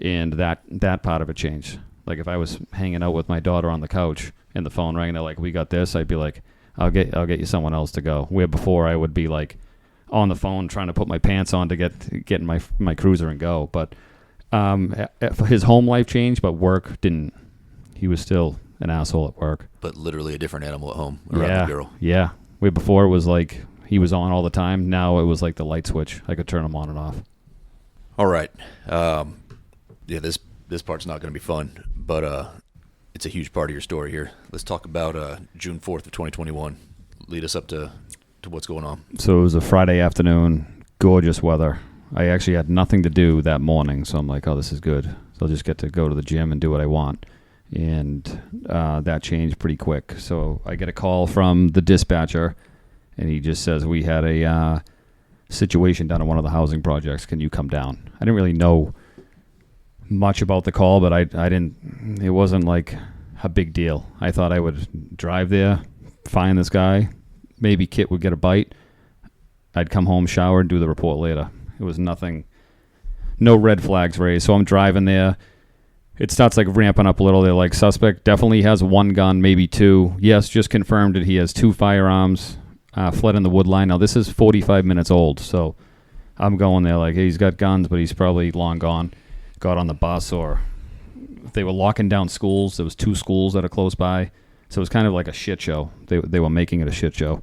And that part of it changed. Like, if I was hanging out with my daughter on the couch and the phone rang and they're like, we got this, I'd be like, I'll get you someone else to go. Where before I would be like on the phone trying to put my pants on to get in my cruiser and go. But his home life changed, but work didn't. He was still an asshole at work. But literally a different animal at home around the girl. Yeah. Where before it was like he was on all the time. Now it was like the light switch. I could turn him on and off. All right. Yeah, this part's not going to be fun, but it's a huge part of your story here. Let's talk about June 4th of 2021. Lead us up to what's going on. So it was a Friday afternoon, gorgeous weather. I actually had nothing to do that morning, so I'm like, oh, this is good. So I'll just get to go to the gym and do what I want. And that changed pretty quick. So I get a call from the dispatcher, and he just says, we had a situation down at one of the housing projects. Can you come down? I didn't really know much about the call, but I didn't. It wasn't like a big deal. I thought I would drive there, find this guy. Maybe KITT would get a bite. I'd come home, shower, and do the report later. It was nothing, no red flags raised. So I'm driving there. It starts like ramping up a little. They're like, suspect definitely has one gun, maybe two. Yes, just confirmed that he has two firearms, fled in the wood line. Now, this is 45 minutes old, so I'm going there like, hey, he's got guns, but he's probably long gone. Got on the bus, or they were locking down schools. There was 2 schools that are close by. So it was kind of like a shit show. They were making it a shit show.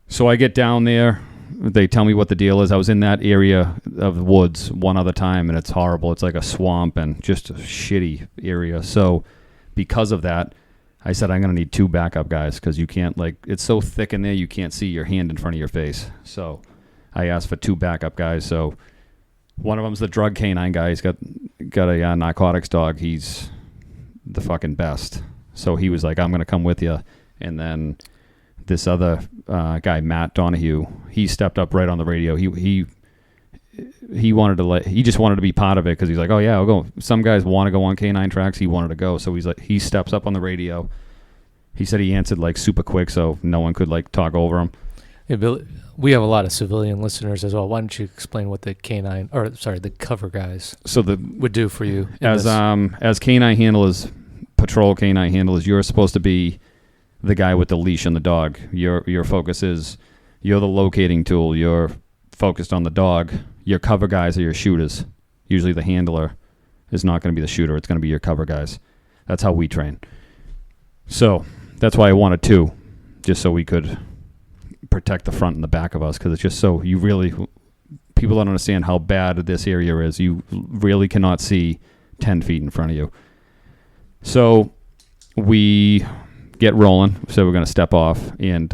So I get down there. They tell me what the deal is. I was in that area of the woods one other time, and it's horrible. It's like a swamp and just a shitty area. So because of that, I said I'm going to need 2 backup guys because you can't, like, it's so thick in there you can't see your hand in front of your face. So I asked for 2 backup guys. So one of them's the drug canine guy. He's got a narcotics dog. He's the fucking best. So he was like, I'm going to come with you. And then this other guy, Matt Donoghue, he stepped up right on the radio. He wanted to he just wanted to be part of it because he's like, oh yeah, I'll go. Some guys want to go on canine tracks. He wanted to go. So he's like, he steps up on the radio. He said he answered like super quick so no one could like talk over him. Hey, Bill, we have a lot of civilian listeners as well. Why don't you explain what the the cover guys would do for you? As canine handlers, patrol canine handlers, you're supposed to be the guy with the leash and the dog. Your focus is, you're the locating tool. You're focused on the dog. Your cover guys are your shooters. Usually the handler is not going to be the shooter. It's going to be your cover guys. That's how we train. So that's why I wanted 2, just so we could protect the front and the back of us, because it's just so people don't understand how bad this area is. You really cannot see 10 feet in front of you. So we get rolling. So we're going to step off, and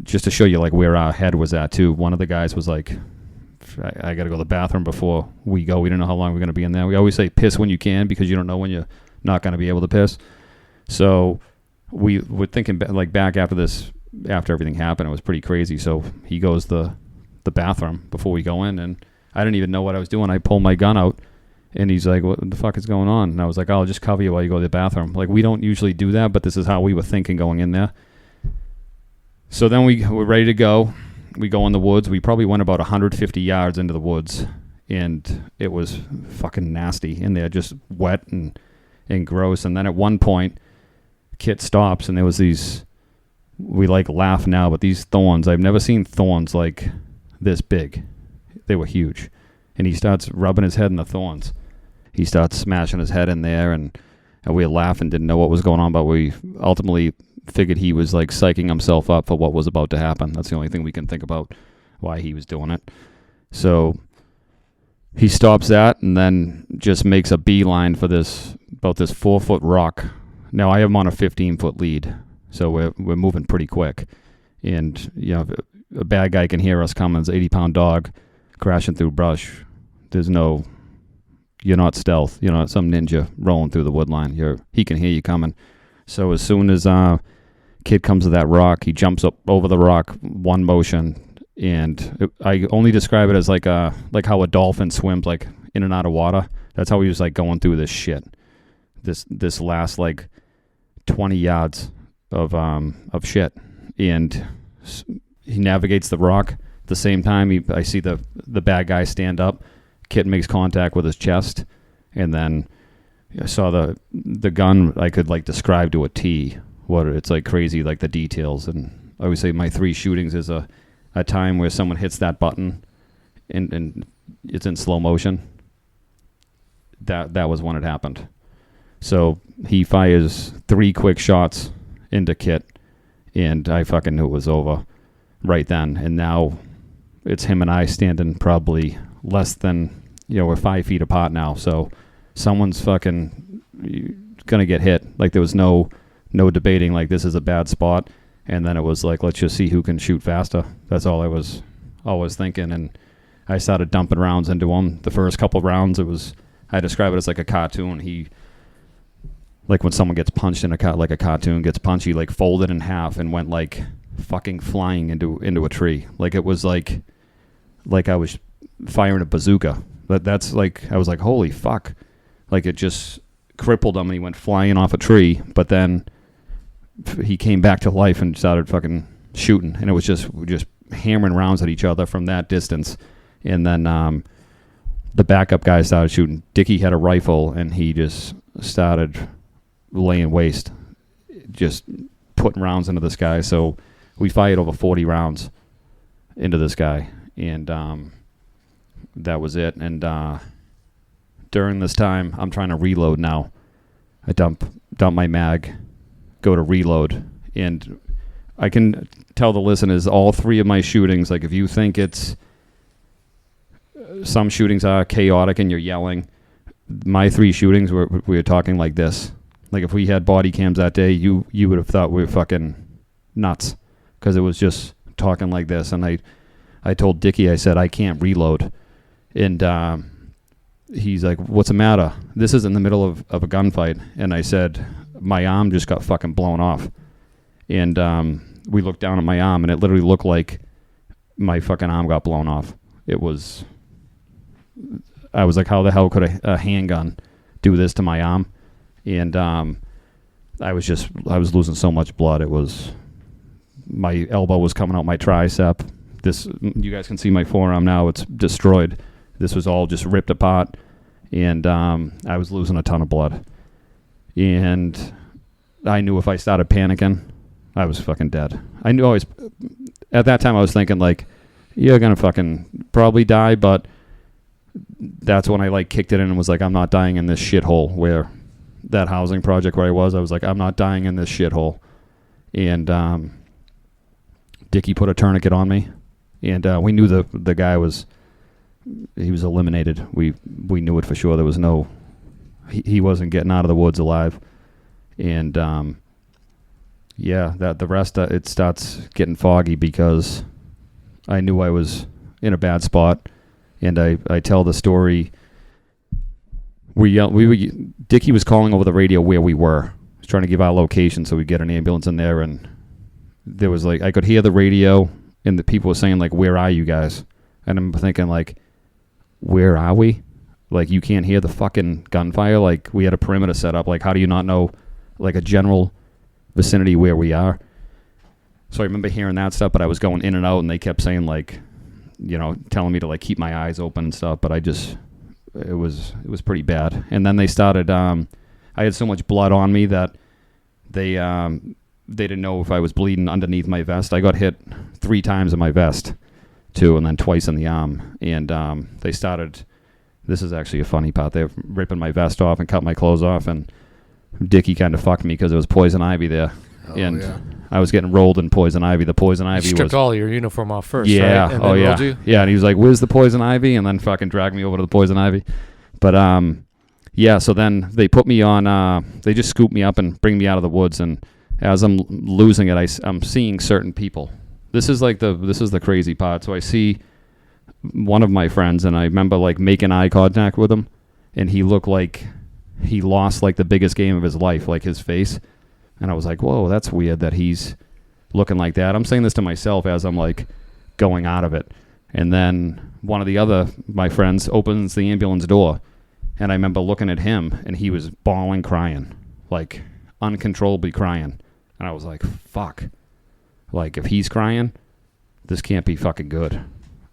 just to show you like where our head was at too. One of the guys was like, I got to go to the bathroom before we go. We don't know how long we're going to be in there. We always say piss when you can, because you don't know when you're not going to be able to piss. So we were thinking like back after everything happened, it was pretty crazy. So he goes to the bathroom before we go in, and I didn't even know what I was doing. I pulled my gun out, and he's like, what the fuck is going on? And I was like, I'll just cover you while you go to the bathroom. Like, we don't usually do that, but this is how we were thinking going in there. So then we're ready to go. We go in the woods. We probably went about 150 yards into the woods, and it was fucking nasty in there, just wet and gross. And then at one point, KITT stops, and there was these, we like laugh now, but these thorns, I've never seen thorns like this big. They were huge. And he starts rubbing his head in the thorns. He starts smashing his head in there, and we were laughing, didn't know what was going on, but we ultimately figured he was like psyching himself up for what was about to happen. That's the only thing we can think about why he was doing it. So he stops that and then just makes a beeline for this 4-foot rock. Now I have him on a 15-foot lead, so we're moving pretty quick. And a bad guy can hear us coming. It's an 80-pound dog crashing through brush. You're not stealth. You're not some ninja rolling through the wood line. He can hear you coming. So as soon as KITT comes to that rock, he jumps up over the rock, one motion, and I only describe it as like how a dolphin swims like in and out of water. That's how he was like going through this shit. This last like 20 yards of shit, and he navigates the rock. At the same time, I see the bad guy stand up. KITT makes contact with his chest, and then I saw the gun I could like describe to a T it's like crazy, like the details. And I always say my 3 shootings is a time where someone hits that button and it's in slow motion. That was when it happened. So he fires 3 quick shots into KITT, and I fucking knew it was over right then. And now it's him and I standing probably less than, we're 5 feet apart now. So someone's fucking gonna get hit. Like there was no debating, like this is a bad spot. And then it was like, let's just see who can shoot faster. That's all I was always thinking. And I started dumping rounds into him. The first couple rounds, I describe it as like a cartoon. He, like when someone gets punched in like a cartoon gets punched, he like folded in half and went like fucking flying into a tree. Like it was like I was firing a bazooka. That's like, I was like, holy fuck. Like it just crippled him and he went flying off a tree. But then he came back to life and started fucking shooting. And it was just hammering rounds at each other from that distance. And then the backup guy started shooting. Dickie had a rifle and he just started laying waste, just putting rounds into this guy. So we fired over 40 rounds into this guy, and that was it. And during this time, I'm trying to reload now. I dump my mag, go to reload, and I can tell the listeners all 3 of my shootings, like if you think it's some shootings are chaotic and you're yelling, my 3 shootings we were talking like this. Like if we had body cams that day, you would have thought we were fucking nuts, because it was just talking like this. And I told Dickie, I said, I can't reload. And he's like, what's the matter? This is in the middle of a gunfight. And I said, my arm just got fucking blown off. And we looked down at my arm, and it literally looked like my fucking arm got blown off. I was like, how the hell could a handgun do this to my arm? And I was losing so much blood. It was, my elbow was coming out my tricep. You guys can see my forearm now. It's destroyed. This was all just ripped apart. And I was losing a ton of blood. And I knew if I started panicking, I was fucking dead. I knew at that time I was thinking like, you're going to fucking probably die. But that's when I like kicked it in and was like, I'm not dying in this shithole where that housing project where I was like, I'm not dying in this shithole. And Dickie put a tourniquet on me, and we knew the guy was eliminated. We knew it for sure. There was he wasn't getting out of the woods alive. And the rest it starts getting foggy, because I knew I was in a bad spot. And I tell the story. Dickie was calling over the radio where we were. He was trying to give our location so we'd get an ambulance in there. And there was like, I could hear the radio, and the people were saying like, where are you guys? And I'm thinking like, where are we? Like, you can't hear the fucking gunfire? Like, we had a perimeter set up. Like, how do you not know like a general vicinity where we are? So I remember hearing that stuff, but I was going in and out, and they kept saying like, telling me to like keep my eyes open and stuff. But it was pretty bad. And then they started, I had so much blood on me that they didn't know if I was bleeding underneath my vest. I got hit 3 times in my vest too, and then twice in the arm. And they started, this is actually a funny part, they were ripping my vest off and cut my clothes off, and Dickie kind of fucked me because there was poison ivy there. And yeah. I was getting rolled in poison ivy. The poison ivy stripped all your uniform off first, yeah, right? And oh then yeah, rolled you? yeah. And he was like, "Where's the poison ivy?" And then fucking dragged me over to the poison ivy. But yeah. So then they put me on. They just scoop me up and bring me out of the woods. And as I'm losing it, I'm seeing certain people. This is the crazy part. So I see one of my friends, and I remember like making eye contact with him, and he looked like he lost like the biggest game of his life, like his face. And I was like, whoa, that's weird that he's looking like that. I'm saying this to myself as I'm like going out of it. And then one of my friends opens the ambulance door, and I remember looking at him, and he was bawling, crying, like uncontrollably crying. And I was like, fuck. Like, if he's crying, this can't be fucking good.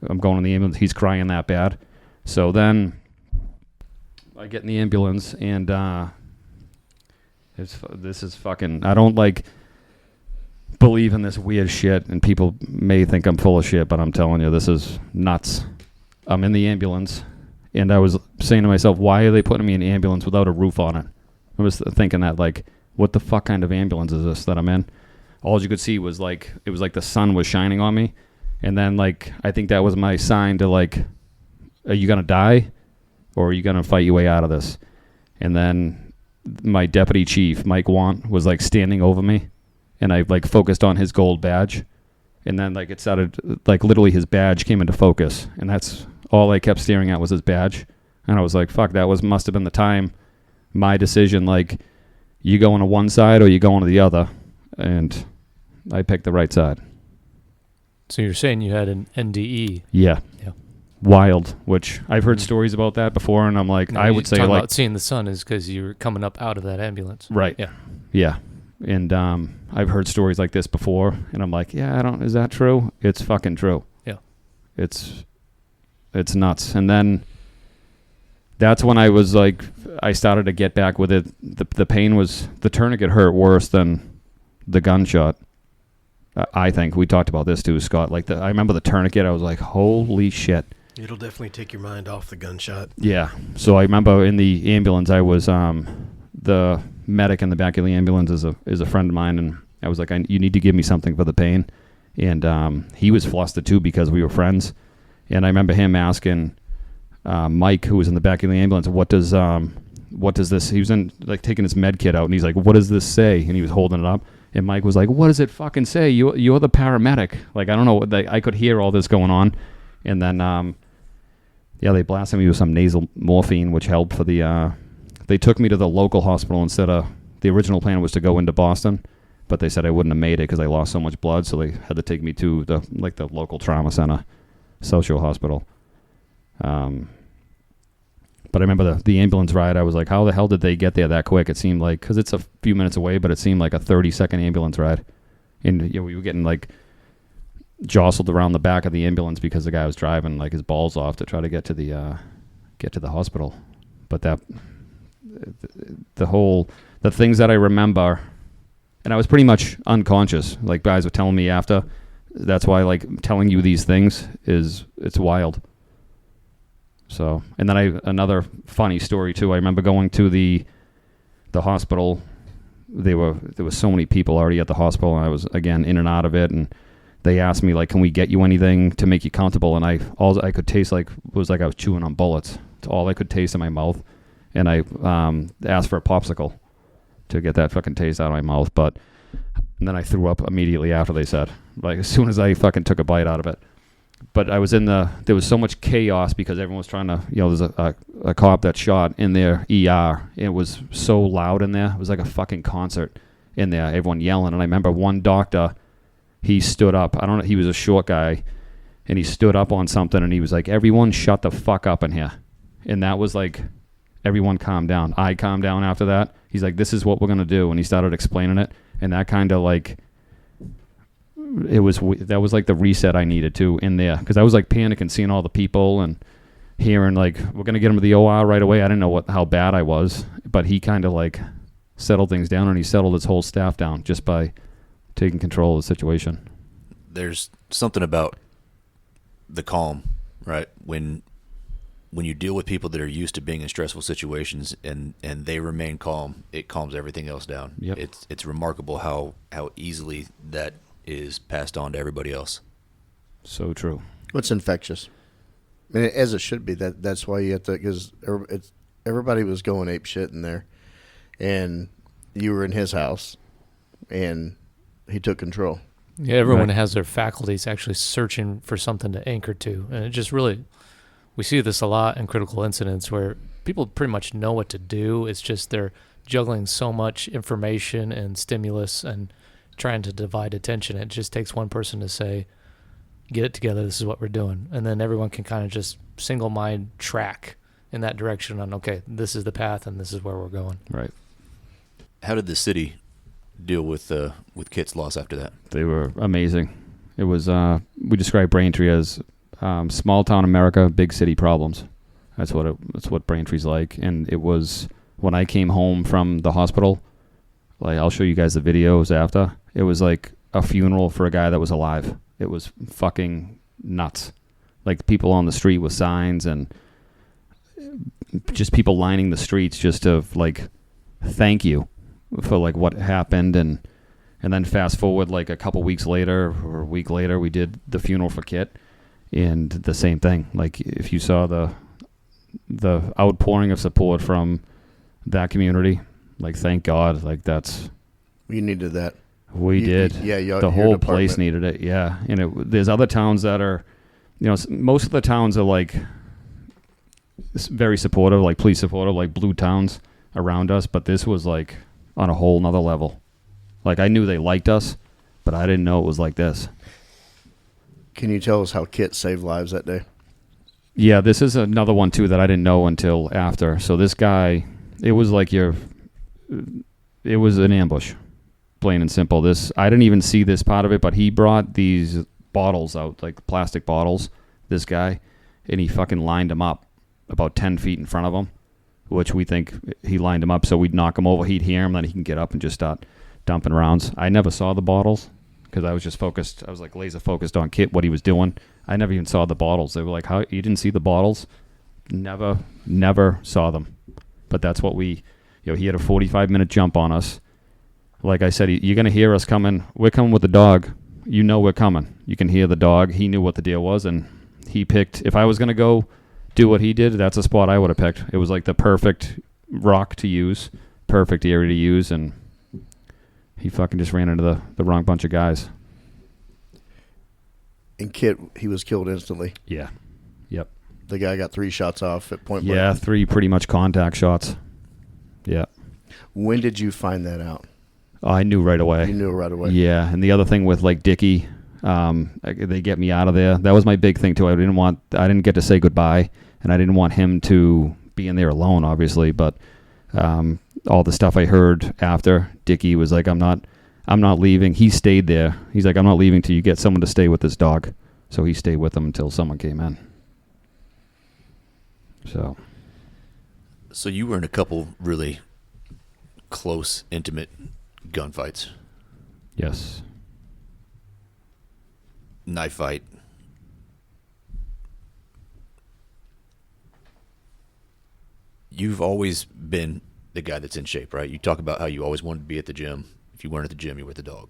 I'm going in the ambulance. He's crying that bad. So then I get in the ambulance, and this is fucking, I don't like, believe in this weird shit, and people may think I'm full of shit, but I'm telling you, this is nuts. I'm in the ambulance, and I was saying to myself, why are they putting me in an ambulance without a roof on it? I was thinking that, like, what the fuck kind of ambulance is this that I'm in? All you could see was, like, it was like the sun was shining on me, and then, like, I think that was my sign to, like, are you going to die, or are you going to fight your way out of this? And then my deputy chief, Mike Want, was, like, standing over me, and I, like, focused on his gold badge, and then, like, it started, like, literally his badge came into focus, and that's all I kept staring at was his badge. And I was like, fuck, that must have been the time, my decision, like, you going to one side or you going to the other, and I picked the right side. So you're saying you had an NDE? Yeah. Yeah. Wild, which I've heard stories about that before, and I'm like, No, I would say, talking like, about seeing the sun is because you're coming up out of that ambulance. right. Yeah. Yeah. And I've heard stories like this before, and I'm like, yeah, is that true? It's fucking true. Yeah. It's nuts. And then that's when I was like, I started to get back with it. The pain was, the tourniquet hurt worse than the gunshot. I think we talked about this too, Scott. Like, I remember the tourniquet. I was like, holy shit. It'll definitely take your mind off the gunshot. Yeah. So I remember in the ambulance, I was the medic in the back of the ambulance is a friend of mine, and I was like, you need to give me something for the pain. And he was flustered too because we were friends. And I remember him asking Mike, who was in the back of the ambulance, what does this? He was like taking his med kit out, and he's like, what does this say? And he was holding it up. And Mike was like, what does it fucking say? You're the paramedic. Like, I don't know. I could hear all this going on. And then, they blasted me with some nasal morphine, which helped for the, they took me to the local hospital instead of, the original plan was to go into Boston, but they said I wouldn't have made it because I lost so much blood. So they had to take me to the local trauma center, social hospital. But I remember the ambulance ride. I was like, how the hell did they get there that quick? It seemed like, because it's a few minutes away, but it seemed like a 30-second ambulance ride. And we were getting, like, jostled around the back of the ambulance because the guy was driving, like, his balls off to try to get to the hospital. But the things that I remember, and I was pretty much unconscious. Like, guys were telling me after. That's why, like, telling you these things it's wild. So, and then another funny story too. I remember going to the hospital. There was so many people already at the hospital, and I was again in and out of it. And they asked me, like, can we get you anything to make you comfortable? And all I could taste was I was chewing on bullets. It's all I could taste in my mouth. And I asked for a popsicle to get that fucking taste out of my mouth. And then I threw up immediately after, they said, like, as soon as I fucking took a bite out of it. But I was there was so much chaos because everyone was trying to, there's a cop that shot in their ER. It was so loud in there. It was like a fucking concert in there, everyone yelling. And I remember one doctor, he stood up. I don't know, he was a short guy, and he stood up on something, and he was like, everyone shut the fuck up in here. And that was like, everyone calmed down. I calmed down after that. He's like, this is what we're going to do. And he started explaining it. And that kind of like, that was like the reset I needed to in there. Because I was like panicking, seeing all the people and hearing like, we're going to get him to the OR right away. I didn't know how bad I was. But he kind of like settled things down, and he settled his whole staff down just by taking control of the situation. There's something about the calm, right? When you deal with people that are used to being in stressful situations and they remain calm, it calms everything else down. Yep. It's remarkable how easily that is passed on to everybody else. So true. It's infectious. I mean, as it should be. That's why you have to, because everybody was going ape shit in there, and you were in his house, and he took control. Yeah, everyone Right. has their faculties actually searching for something to anchor to. And it just really, we see this a lot in critical incidents where people pretty much know what to do. It's just they're juggling so much information and stimulus and trying to divide attention. It just takes one person to say, get it together, this is what we're doing. And then everyone can kind of just single mind track in that direction on, okay, this is the path and this is where we're going. Right. How did the city deal with KITT's loss after that? They were amazing. It was, we describe Braintree as small town America, big city problems. That's what Braintree's like. And it was, when I came home from the hospital, like, I'll show you guys the videos after. It was like a funeral for a guy that was alive. It was fucking nuts. Like people on the street with signs and just people lining the streets just to like thank you for like what happened. And then fast forward like a couple weeks later or a week later, we did the funeral for KITT, and the same thing. Like if you saw the outpouring of support from that community, like thank God, like that's We needed that. we did. Yeah, The whole place needed it. Yeah, and there's other towns that are, most of the towns are like very supportive, like police supportive, like blue towns around us. But this was like on a whole nother level. Like I knew they liked us, but I didn't know it was like this. Can you tell us how KITT saved lives that day? Yeah, this is another one too that I didn't know until after. So this guy, it was like it was an ambush, plain and simple. I didn't even see this part of it, but he brought these bottles out, like plastic bottles, this guy, and he fucking lined them up about 10 feet in front of him, which we think he lined them up so we'd knock him over, he'd hear him, then he can get up and just start dumping rounds. I never saw the bottles because I was just focused. I was like laser focused on KITT, what he was doing. I never even saw the bottles. They were like, "How you didn't see the bottles?" Never saw them. But that's what he had a 45-minute jump on us. Like I said, you're gonna hear us coming. We're coming with the dog. You know we're coming. You can hear the dog. He knew what the deal was, and he picked. If I was gonna go do what he did, that's a spot I would have picked. It was like the perfect rock to use, perfect area to use, and he fucking just ran into the wrong bunch of guys. And KITT, he was killed instantly. Yeah. Yep. The guy got 3 shots off at point blank. Yeah, 3 pretty much contact shots. Yeah. When did you find that out? Oh, I knew right away. You knew right away. Yeah, and the other thing with like Dickie, they get me out of there. That was my big thing too. I didn't get to say goodbye, and I didn't want him to be in there alone, obviously. But all the stuff I heard after, Dickie was like, I'm not leaving. He stayed there. He's like, I'm not leaving till you get someone to stay with this dog. So he stayed with him until someone came in. So you were in a couple really close, intimate gunfights. Yes. Knife fight. You've always been the guy that's in shape, right? You talk about how you always wanted to be at the gym. If you weren't at the gym, you were with the dog,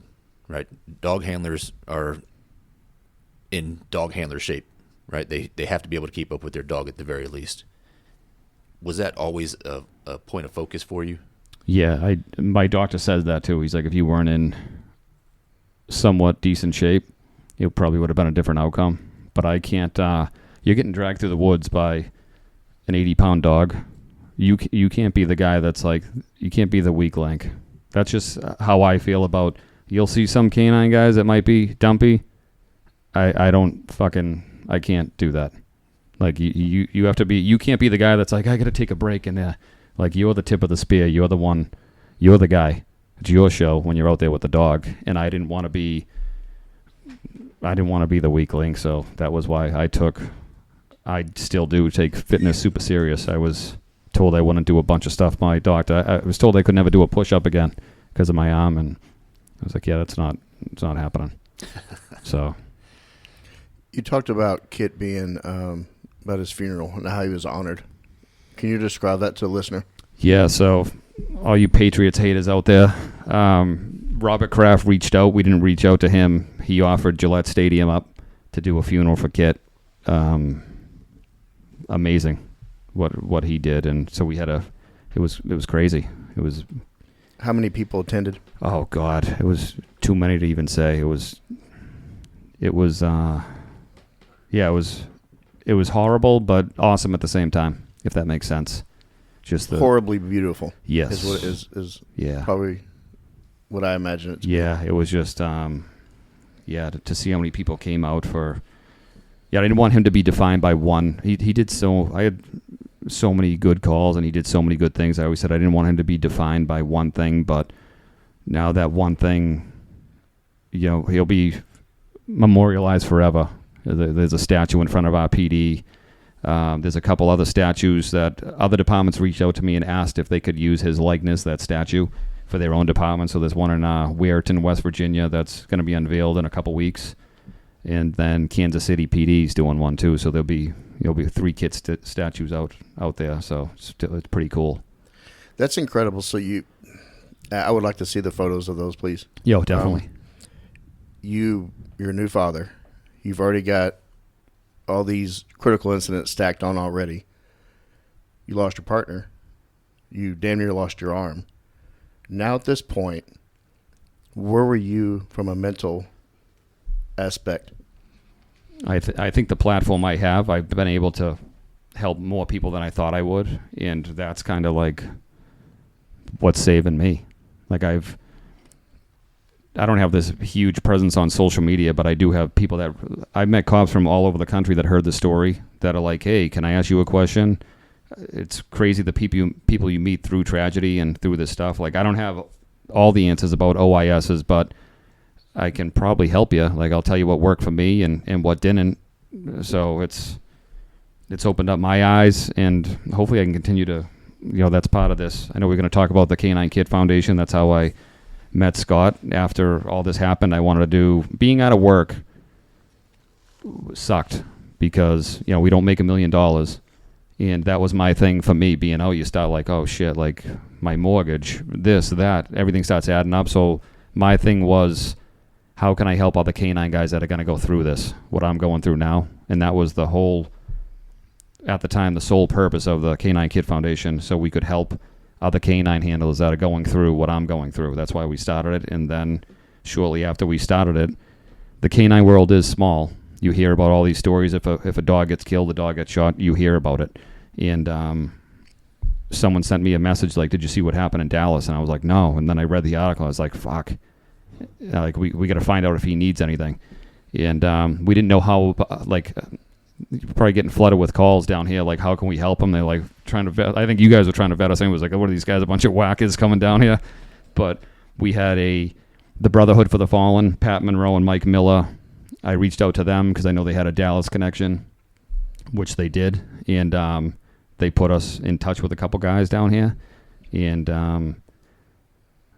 right? Dog handlers are in dog handler shape, right? They have to be able to keep up with their dog at the very least. Was that always a point of focus for you? Yeah, my doctor says that too. He's like, if you weren't in somewhat decent shape, it probably would have been a different outcome. But I can't. You're getting dragged through the woods by an 80-pound dog. You can't be the guy that's like, you can't be the weak link. That's just how I feel about. You'll see some canine guys that might be dumpy. I can't do that. Like you have to be. You can't be the guy that's like, I got to take a break, and like you're the tip of the spear. You're the one. You're the guy. It's your show when you're out there with the dog. And I didn't want to be the weak link. So that was why I still do take fitness super serious. I was told I wouldn't do a bunch of stuff. My doctor, I was told I could never do a push-up again because of my arm, and I was like, yeah, it's not happening. So you talked about KITT being about his funeral and how he was honored. Can you describe that to the listener? Yeah, so all you Patriots haters out there, Robert Kraft reached out. We didn't reach out to him. He offered Gillette Stadium up to do a funeral for KITT. Amazing what he did, and so we had it was crazy. It was. How many people attended? Oh God, it was too many to even say. It was horrible, but awesome at the same time, if that makes sense. Just horribly beautiful. Yes, is what it is yeah, probably what I imagine it to be. Yeah, it was just to see how many people came out for. Yeah, I didn't want him to be defined by one. He did so. I had so many good calls, and he did so many good things. I always said I didn't want him to be defined by one thing, but now that one thing, he'll be memorialized forever. There's a statue in front of our PD. There's a couple other statues that other departments reached out to me and asked if they could use his likeness, that statue. for their own department. So there's one in Weirton, West Virginia, that's going to be unveiled in a couple weeks, and then Kansas City PD is doing one too. So there'll be 3 KITT statues out there. So it's pretty cool. That's incredible. So I would like to see the photos of those, please. Yo, definitely. You're a new father. You've already got all these critical incidents stacked on already. You lost your partner. You damn near lost your arm. Now at this point, where were you from a mental aspect? I think the platform I have, I've been able to help more people than I thought I would, and that's kind of like what's saving me. Like I don't have this huge presence on social media, but I do have people that I've met cops from all over the country that heard the story that are like, hey, can I ask you a question? It's crazy the people you meet through tragedy and through this stuff. Like I don't have all the answers about OISs, but I can probably help you. Like I'll tell you what worked for me and what didn't. So it's opened up my eyes, and hopefully I can continue to, that's part of this. I know we're going to talk about the KITT Foundation. That's how I met Scott after all this happened. I wanted to do, being out of work sucked because, we don't make $1 million. And that was my thing for me being out. You start like, oh shit, like my mortgage, this, that, everything starts adding up. So my thing was, how can I help other canine guys that are going to go through this, what I'm going through now? And that was the whole, at the time, the sole purpose of the KITT Foundation, so we could help other canine handlers that are going through what I'm going through. That's why we started it. And then shortly after we started it, the canine world is small. You hear about all these stories. If a dog gets killed, a dog gets shot, you hear about it. And someone sent me a message like, did you see what happened in Dallas? And I was like, no. And then I read the article. I was like, fuck. Like, we got to find out if he needs anything. And we didn't know how, probably getting flooded with calls down here. Like, how can we help him? They're like trying to vet. I think you guys were trying to vet us. I was like, oh, what are these guys? A bunch of whackers coming down here. But we had the Brotherhood for the Fallen, Pat Monroe and Mike Miller. I reached out to them because I know they had a Dallas connection, which they did. And they put us in touch with a couple guys down here. And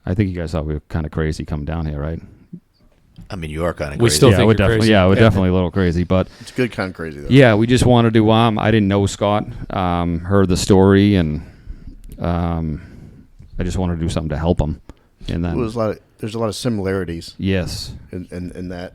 I think you guys thought we were kind of crazy coming down here, right? I mean, you are kind of crazy. We still think we're you're definitely crazy. Yeah, we're definitely a little crazy, but It's good kind of crazy, though. yeah, we just wanted to. I didn't know Scott. Heard the story, and I just wanted to do something to help him. And then There's a lot of similarities yes, in that.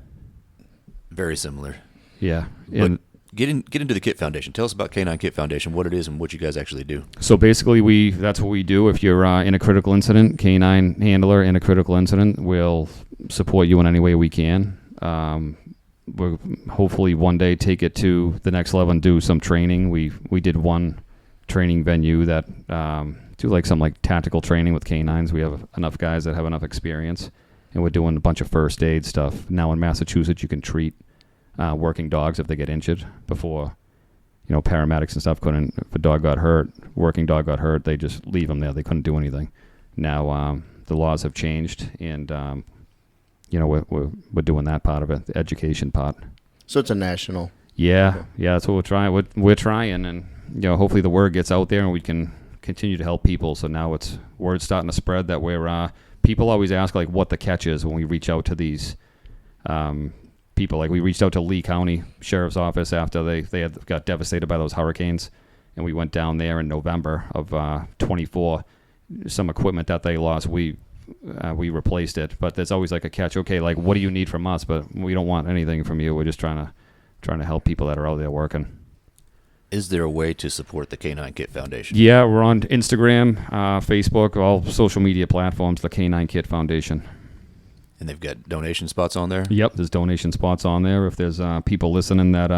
Very similar. yeah, But and get into the KITT Foundation. Tell us about KITT Foundation, what it is, and what you guys actually do. so basically that's what we do. If you're in a critical incident, canine handler in a critical incident, we'll support you in any way we can. We'll hopefully one day take it to the next level and do some training. We did one training venue that do some tactical training with canines. We have enough guys that have enough experience, and we're doing a bunch of first aid stuff. Now in Massachusetts, you can treat working dogs if they get injured before, paramedics and stuff couldn't. If a dog got hurt, working dog got hurt, they just leave them there. They couldn't do anything. Now the laws have changed, and we're doing that part of it, the education part. So it's a national. Yeah, that's what we're trying. We're trying, and hopefully the word gets out there, and we can continue to help people. So now word's starting to spread that we're. People always ask what the catch is when we reach out to these people. Like we reached out to Lee County Sheriff's Office after they got devastated by those hurricanes, and we went down there in November of 24. Some equipment that they lost, we replaced it. But there's always a catch. Okay, what do you need from us? But we don't want anything from you. We're just trying to help people that are out there working. Is there a way to support the KITT Foundation? Yeah, we're on Instagram, Facebook, all social media platforms, the KITT Foundation. And they've got donation spots on there? Yep, there's donation spots on there. If there's people listening that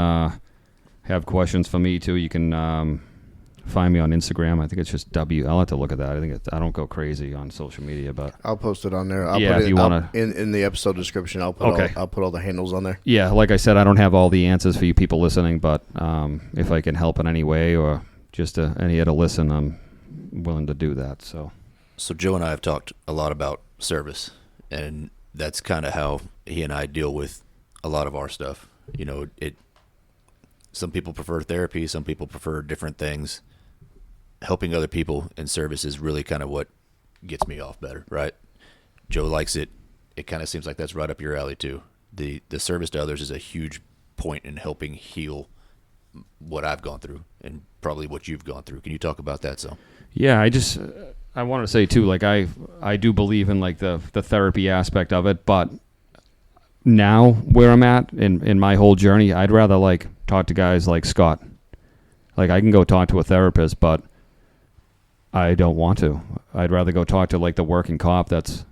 have questions for me too, you can find me on Instagram. I think it's just I'll have to look at that. I don't go crazy on social media, but I'll post it on there. if you want to. In the episode description, I'll put all the handles on there. Yeah, like I said, I don't have all the answers for you people listening, but if I can help in any way or just any to listen, I'm willing to do that. So Joe and I have talked a lot about service, and that's kind of how he and I deal with a lot of our stuff. Some people prefer therapy, some people prefer different things. Helping other people in service is really kind of what gets me off better, right? Joe likes it. It kind of seems like that's right up your alley too. The service to others is a huge point in helping heal what I've gone through and probably what you've gone through. Can you talk about that some? Yeah, I want to say too, like I do believe in like the therapy aspect of it, but now where I'm at in my whole journey, I'd rather like talk to guys like Scott. Like I can go talk to a therapist, but I don't want to. I'd rather go talk to like the working cop that's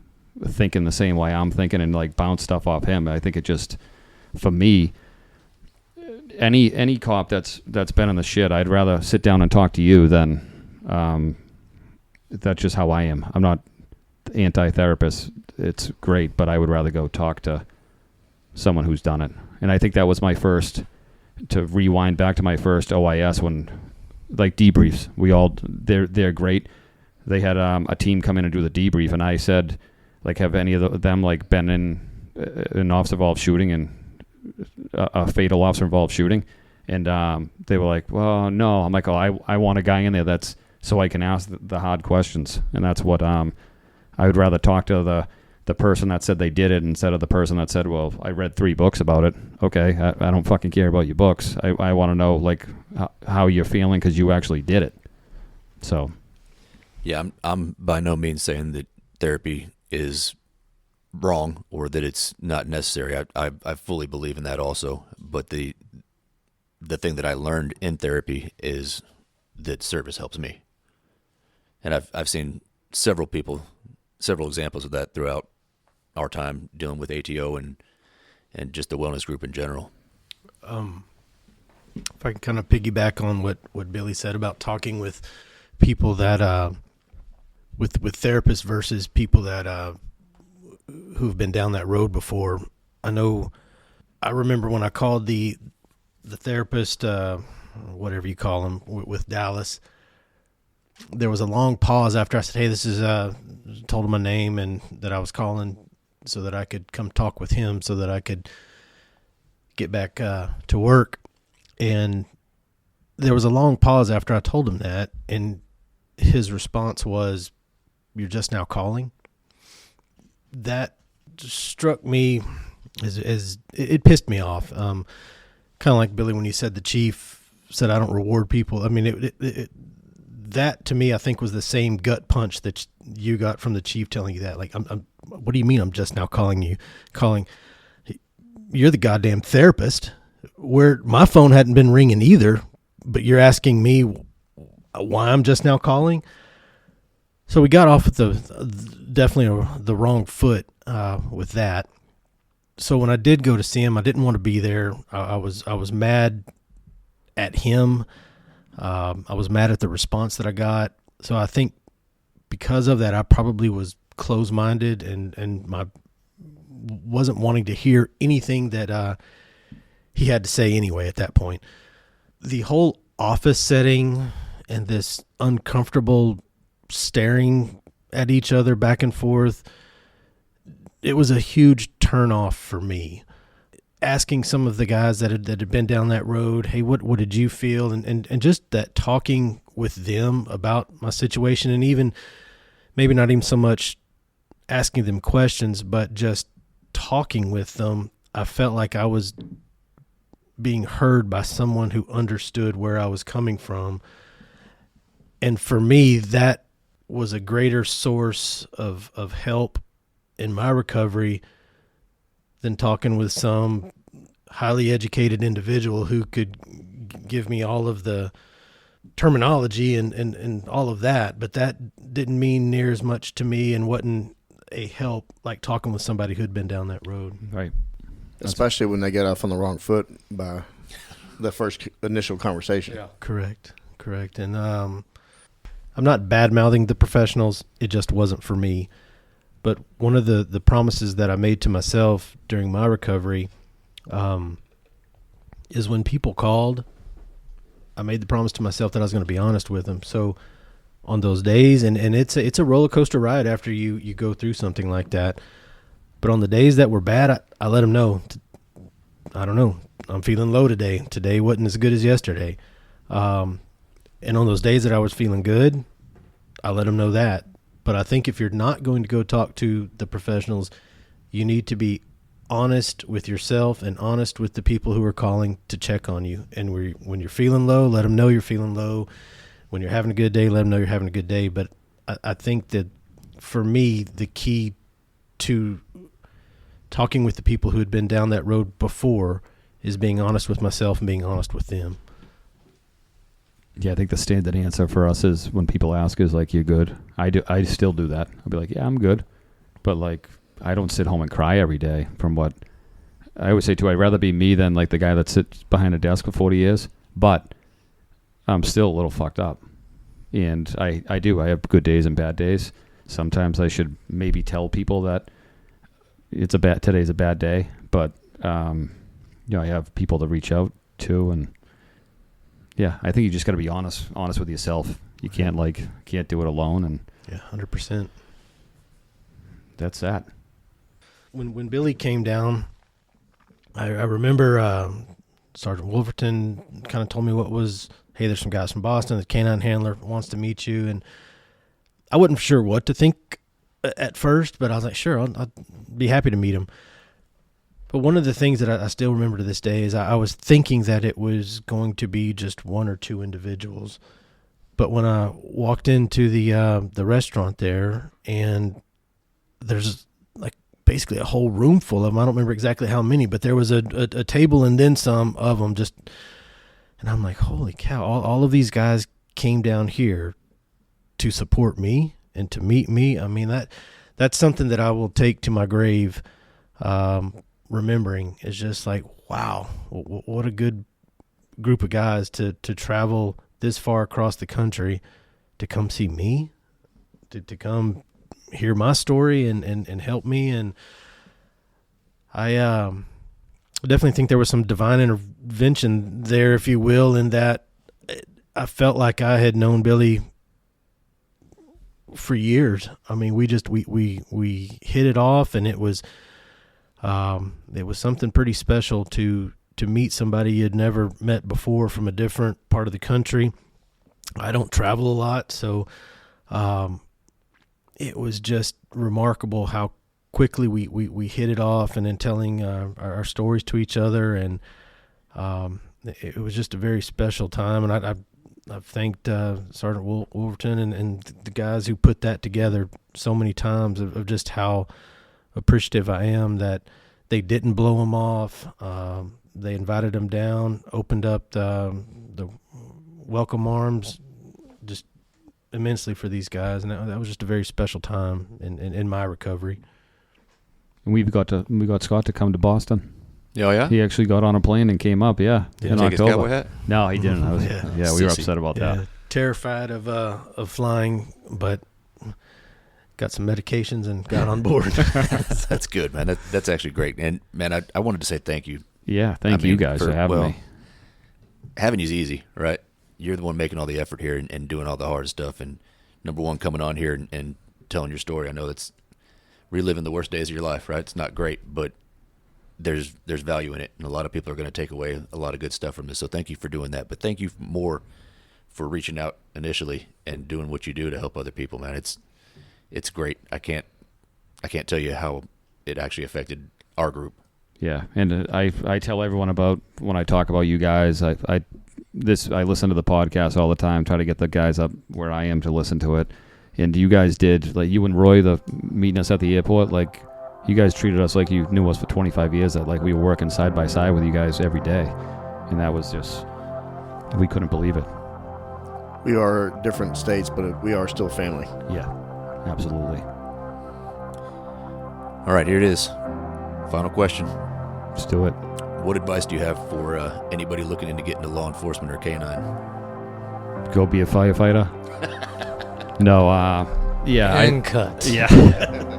thinking the same way I'm thinking and like bounce stuff off him. I think it just, for me, any cop that's been in the shit, I'd rather sit down and talk to you than that's just how I am. I'm not anti-therapist. It's great, but I would rather go talk to someone who's done it. And I think that was my first, to rewind back to my first OIS, when like debriefs, they're great. They had a team come in and do the debrief, and I said, like, have any of them like been in an officer involved shooting and a fatal officer involved shooting? And they were like, well, no. I'm like, oh, I want a guy in there that's so I can ask the hard questions. And that's what I would rather talk to the person that said they did it instead of the person that said, well, I read 3 books about it. Okay, I don't fucking care about your books. I want to know like how you're feeling because you actually did it. So yeah, I'm by no means saying that therapy is wrong or that it's not necessary. I fully believe in that also. But the thing that I learned in therapy is that service helps me. And I've seen several examples of that throughout our time dealing with ATO and just the wellness group in general. If I can kind of piggyback on what Billy said about talking with people that with therapists versus people that who've been down that road before. I remember when I called the therapist, whatever you call him, with Dallas. There was a long pause after I said, hey, this is, told him my name and that I was calling so that I could come talk with him so that I could get back to work. And there was a long pause after I told him that. And his response was, you're just now calling? That struck me as it pissed me off. Kind of like Billy when he said the chief said, I don't reward people. I mean, that to me, I think was the same gut punch that you got from the chief telling you that. Like, what do you mean I'm just now calling you? You're the goddamn therapist. Where my phone hadn't been ringing either, but you're asking me why I'm just now calling? So we got off with definitely the wrong foot with that. So when I did go to see him, I didn't want to be there. I was mad at him. I was mad at the response that I got. So I think because of that, I probably was closed-minded and wasn't wanting to hear anything that he had to say anyway at that point. The whole office setting and this uncomfortable staring at each other back and forth, it was a huge turnoff for me. Asking some of the guys that had been down that road, hey, what did you feel? And just that talking with them about my situation, and even maybe not even so much asking them questions, but just talking with them, I felt like I was being heard by someone who understood where I was coming from. And for me, that was a greater source of help in my recovery than talking with some highly educated individual who could give me all of the terminology and all of that. But that didn't mean near as much to me and wasn't a help like talking with somebody who'd been down that road. Right. Especially when they get off on the wrong foot by the first initial conversation. Yeah. Correct. And I'm not bad-mouthing the professionals. It just wasn't for me. But one of the promises that I made to myself during my recovery is when people called, I made the promise to myself that I was going to be honest with them. So on those days, and it's a roller coaster ride after you go through something like that. But on the days that were bad, I let them know, I don't know, I'm feeling low today. Today wasn't as good as yesterday. And on those days that I was feeling good, I let them know that. But I think if you're not going to go talk to the professionals, you need to be honest with yourself and honest with the people who are calling to check on you. And when you're feeling low, let them know you're feeling low. When you're having a good day, let them know you're having a good day. But I think that for me, the key to talking with the people who had been down that road before is being honest with myself and being honest with them. Yeah, I think the standard answer for us is when people ask is like, "You good?" I still do that. I'll be like, "Yeah, I'm good," but like I don't sit home and cry every day. From what I always say too, I'd rather be me than like the guy that sits behind a desk for 40 years. But I'm still a little fucked up, and I have good days and bad days. Sometimes I should maybe tell people that today's a bad day, but I have people to reach out to, and yeah, I think you just got to be honest with yourself. You can't do it alone, and 100%. That's that. When Billy came down, I remember Sergeant Wolverton kind of told me hey, there's some guys from Boston. The canine handler wants to meet you, and I wasn't sure what to think at first, but I was like, sure, I'd be happy to meet him. But one of the things that I still remember to this day is I was thinking that it was going to be just one or two individuals. But when I walked into the restaurant there, and there's like basically a whole room full of them. I don't remember exactly how many, but there was a table and then some of them and I'm like, holy cow, all of these guys came down here to support me and to meet me. I mean, that's something that I will take to my grave, remembering. Is just like, wow, what a good group of guys to travel this far across the country to come see me, to come hear my story and help me. And I definitely think there was some divine intervention there, if you will, in that I felt like I had known Billy for years. I mean, we hit it off, and it was something pretty special to meet somebody you'd never met before from a different part of the country. I don't travel a lot, so it was just remarkable how quickly we hit it off, and then telling our stories to each other, and it was just a very special time. And I've thanked Sergeant Wolverton and the guys who put that together so many times of just how appreciative I am that they didn't blow them off. They invited them down, opened up the welcome arms, just immensely for these guys, and that was just a very special time in my recovery. And we got Scott to come to Boston. Oh yeah, he actually got on a plane and came up. Yeah, in October. His cowboy hat? No, he didn't. We were upset about that. Terrified of flying, but got some medications and got on board. That's good, man. That's actually great. And man, I wanted to say thank you. Yeah, thank you guys for having me. Having you's easy, right? You're the one making all the effort here and doing all the hard stuff. And number one, coming on here and telling your story. I know that's reliving the worst days of your life, right? It's not great, but there's value in it, and a lot of people are going to take away a lot of good stuff from this. So thank you for doing that. But thank you more for reaching out initially and doing what you do to help other people, man. It's great. I can't tell you how it actually affected our group. Yeah, and I tell everyone about when I talk about you guys. I listen to the podcast all the time, try to get the guys up where I am to listen to it. And you guys did, like you and Roy, meeting us at the airport, like you guys treated us like you knew us for 25 years, that like we were working side by side with you guys every day. And that was just, we couldn't believe it. We are different states, but we are still family. Yeah, absolutely. All right, here it is. Final question. Let's do it. What advice do you have for anybody looking into getting into law enforcement or canine? Go be a firefighter. No, yeah. And cut. Yeah.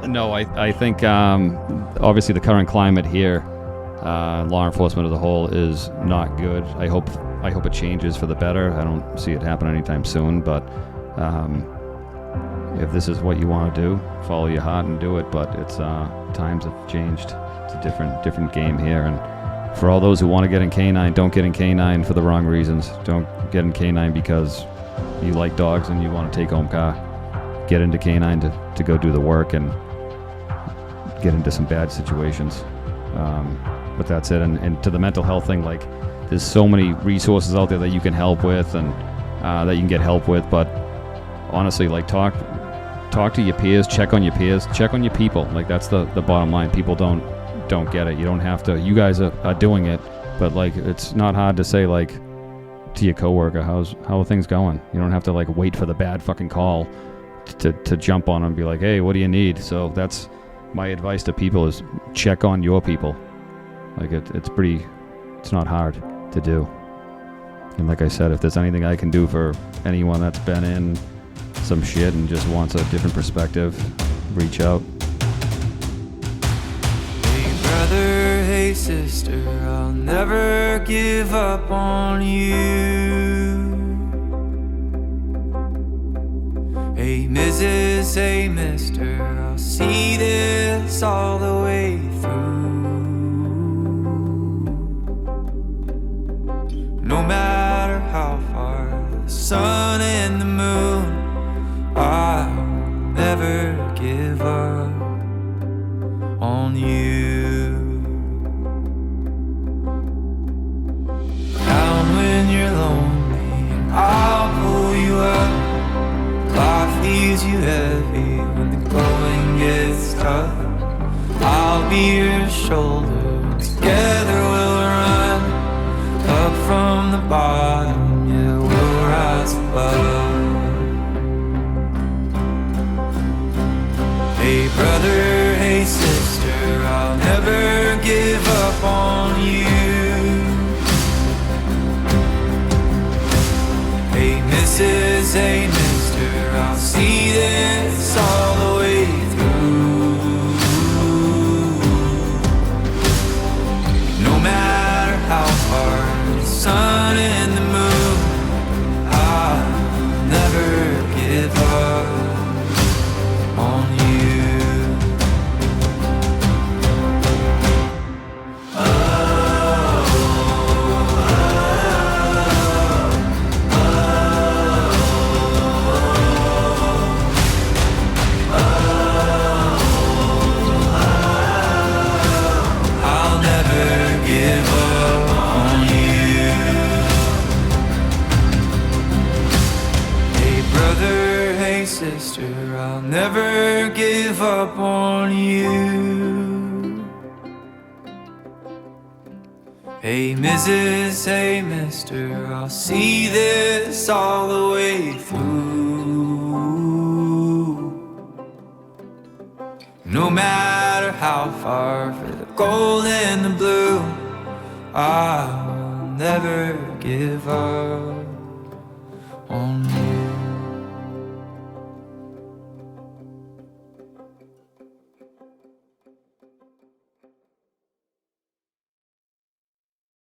No, I think obviously the current climate here, law enforcement as a whole is not good. I hope it changes for the better. I don't see it happen anytime soon, but if this is what you want to do, follow your heart and do it. But it's times have changed. It's a different game here. And for all those who want to get in canine, don't get in canine for the wrong reasons. Don't get in canine because you like dogs and you want to take home car. get into canine to go do the work and get into some bad situations. But that's it. And to the mental health thing, like, there's so many resources out there that you can help with and that you can get help with. But honestly, like, talk to your peers, check on your peers, check on your people. Like, that's the bottom line. People don't get it. You don't have to. You guys are doing it, but like, it's not hard to say, like, to your coworker, how are things going? You don't have to, like, wait for the bad fucking call to jump on them and be like, hey, what do you need? So that's my advice to people, is check on your people. Like, it's not hard to do. And like I said, if there's anything I can do for anyone that's been in some shit and just wants a different perspective, reach out. Hey brother, hey sister, I'll never give up on you. Hey Mrs., hey mister, I'll see this all the way through. No matter how far the sun and the moon, I'll never give up on you. Down when you're lonely, and I'll pull you up. Life leaves you heavy when the going gets tough. I'll be your shoulder, together we'll run up from the bottom, yeah, we'll rise above. Hey brother, hey sister, I'll never give up on you. Hey Mrs., hey mister, I'll see this all the way through. No matter how far the sun and the moon, I'll never give up on you. I'll never give up on you. Hey brother, hey sister, I'll never give up on you. Hey Mrs., hey mister, I'll see this all the way through. No matter how far, for the gold and the blue, I'll never give up on you.